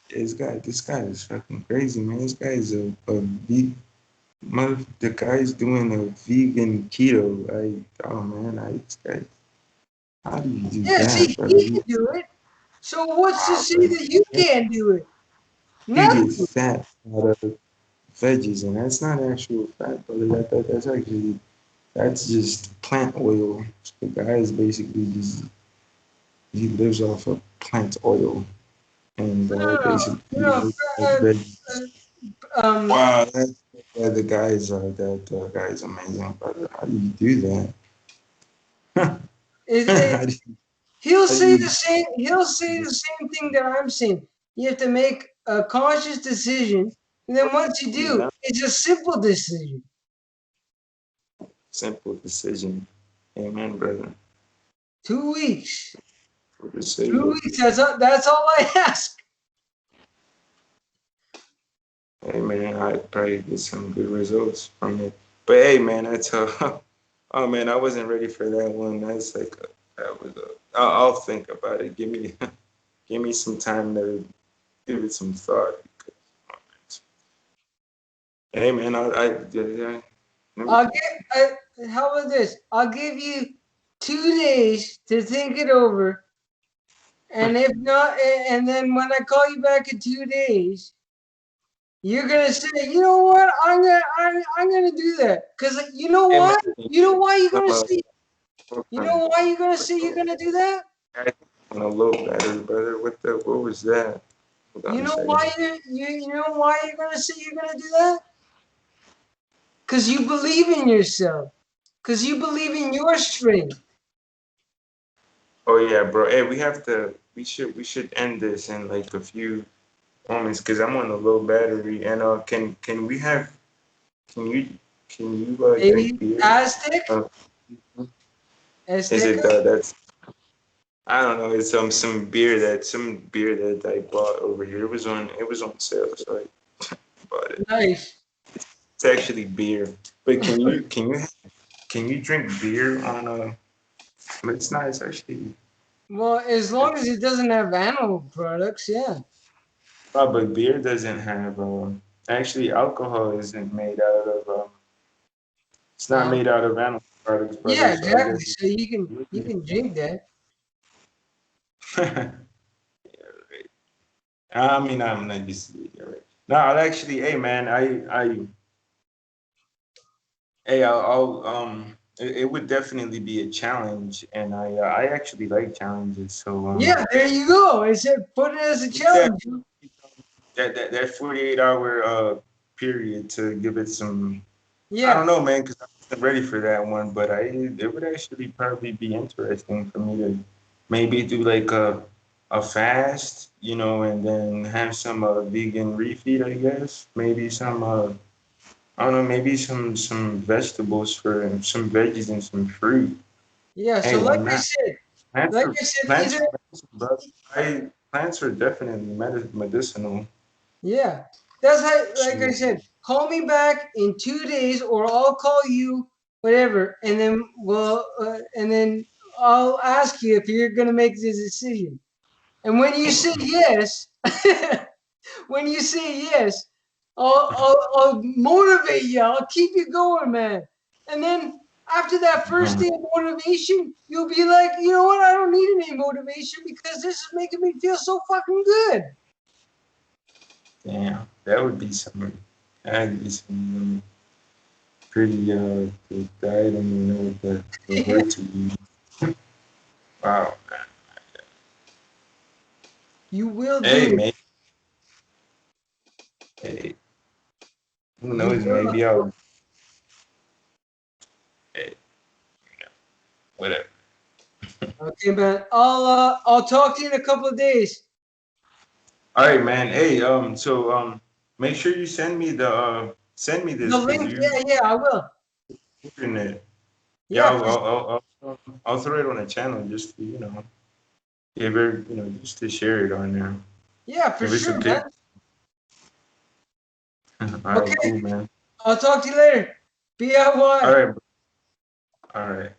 This guy is fucking crazy, man. This guy is the guy's doing a vegan keto. Oh man, this guy, how do you do Yeah, that, see, brother? he can do it. So what's to say Brother, that you can't do it? you get Nothing. fat out of veggies, and that's not actual fat, brother. That's just plant oil. So the guy is basically just he lives off of plant oil and No, basically no, like uh, veggies. um, Wow, that guy is amazing, brother. How do you do that? it, how, it, do he'll how do say you the same. He'll say the same thing that I'm saying. You have to make a conscious decision, and then once you do do, that? it's a simple decision. Simple decision. Amen, brother. 2 weeks. For the 2 weeks. That's all I ask. hey man, I probably get some good results from it. But hey man, that's oh man, I wasn't ready for that one. That was a I'll think about it. Give me some time to give it some thought. Hey man, let me, I'll how about this? I'll give you 2 days to think it over, and if not, and then when I call you back in 2 days, you're gonna say, you know what? I'm gonna do that because you know hey man, what? You know why you're some gonna say? what You kind know why you're gonna say you're gonna do that? of on a low battery, brother? What was that? Hold on You a know second. why you know why you're gonna say you're gonna do that? Because you believe in yourself. Because you believe in your strength. Oh yeah, bro. Hey, we should end this in like a few moments because I'm on a low battery. And can we have can you drink A beer? Aztec, Uh, is Azteca. it that's I don't know. It's some beer that I bought over here. It was on sale, so I bought it. Nice. It's actually beer. But can you drink beer on a? But it's not. It's actually. Well, as long as it doesn't have animal products, yeah. Oh, but beer doesn't have. Actually, alcohol isn't made out of. It's not Um, made out of animal products, brother. yeah, So I exactly. guess. So you can drink that. I mean, I'm not just. Yeah, right. No, I'll actually. Hey, man. It would definitely be a challenge, and I actually like challenges. So Yeah, there you go. I said put it as a that challenge. that 48-hour period to give it some. I don't Yeah, know, man, because I wasn't ready for that one, but it would actually probably be interesting for me to maybe do like a fast, and then have some vegan refeed, I guess. Maybe some I don't know, maybe some vegetables for some veggies and some fruit. yeah. Hey, So why not? Plants like are I said, plants either are medicine, bro. Plants are definitely medicinal. yeah. That's how, like I So, said, call me back in 2 days, or I'll call you, whatever, and then I'll ask you if you're gonna make the decision. And when you say yes, when you say yes, I'll motivate you. I'll keep you going, man. And then after that first mm, day of motivation, you'll be like, you know what? I don't need any motivation because this is making me feel so fucking good. damn, that'd be some pretty good diet. I don't even know what the word to use. Wow. You will Hey, do it. man. Hey, who You knows? will. Maybe I'll. Hey, whatever. Okay, man. I'll talk to you in a couple of days. All right, man. Hey, make sure you send me The this because link, you yeah, I will. internet. Yeah, Yeah, for I'll throw it on the channle just to, give her, just to share it on there. yeah, for If it's sure, okay. man. All right, Okay, cool, man. I'll talk to you later. Be out All wide. right, all right.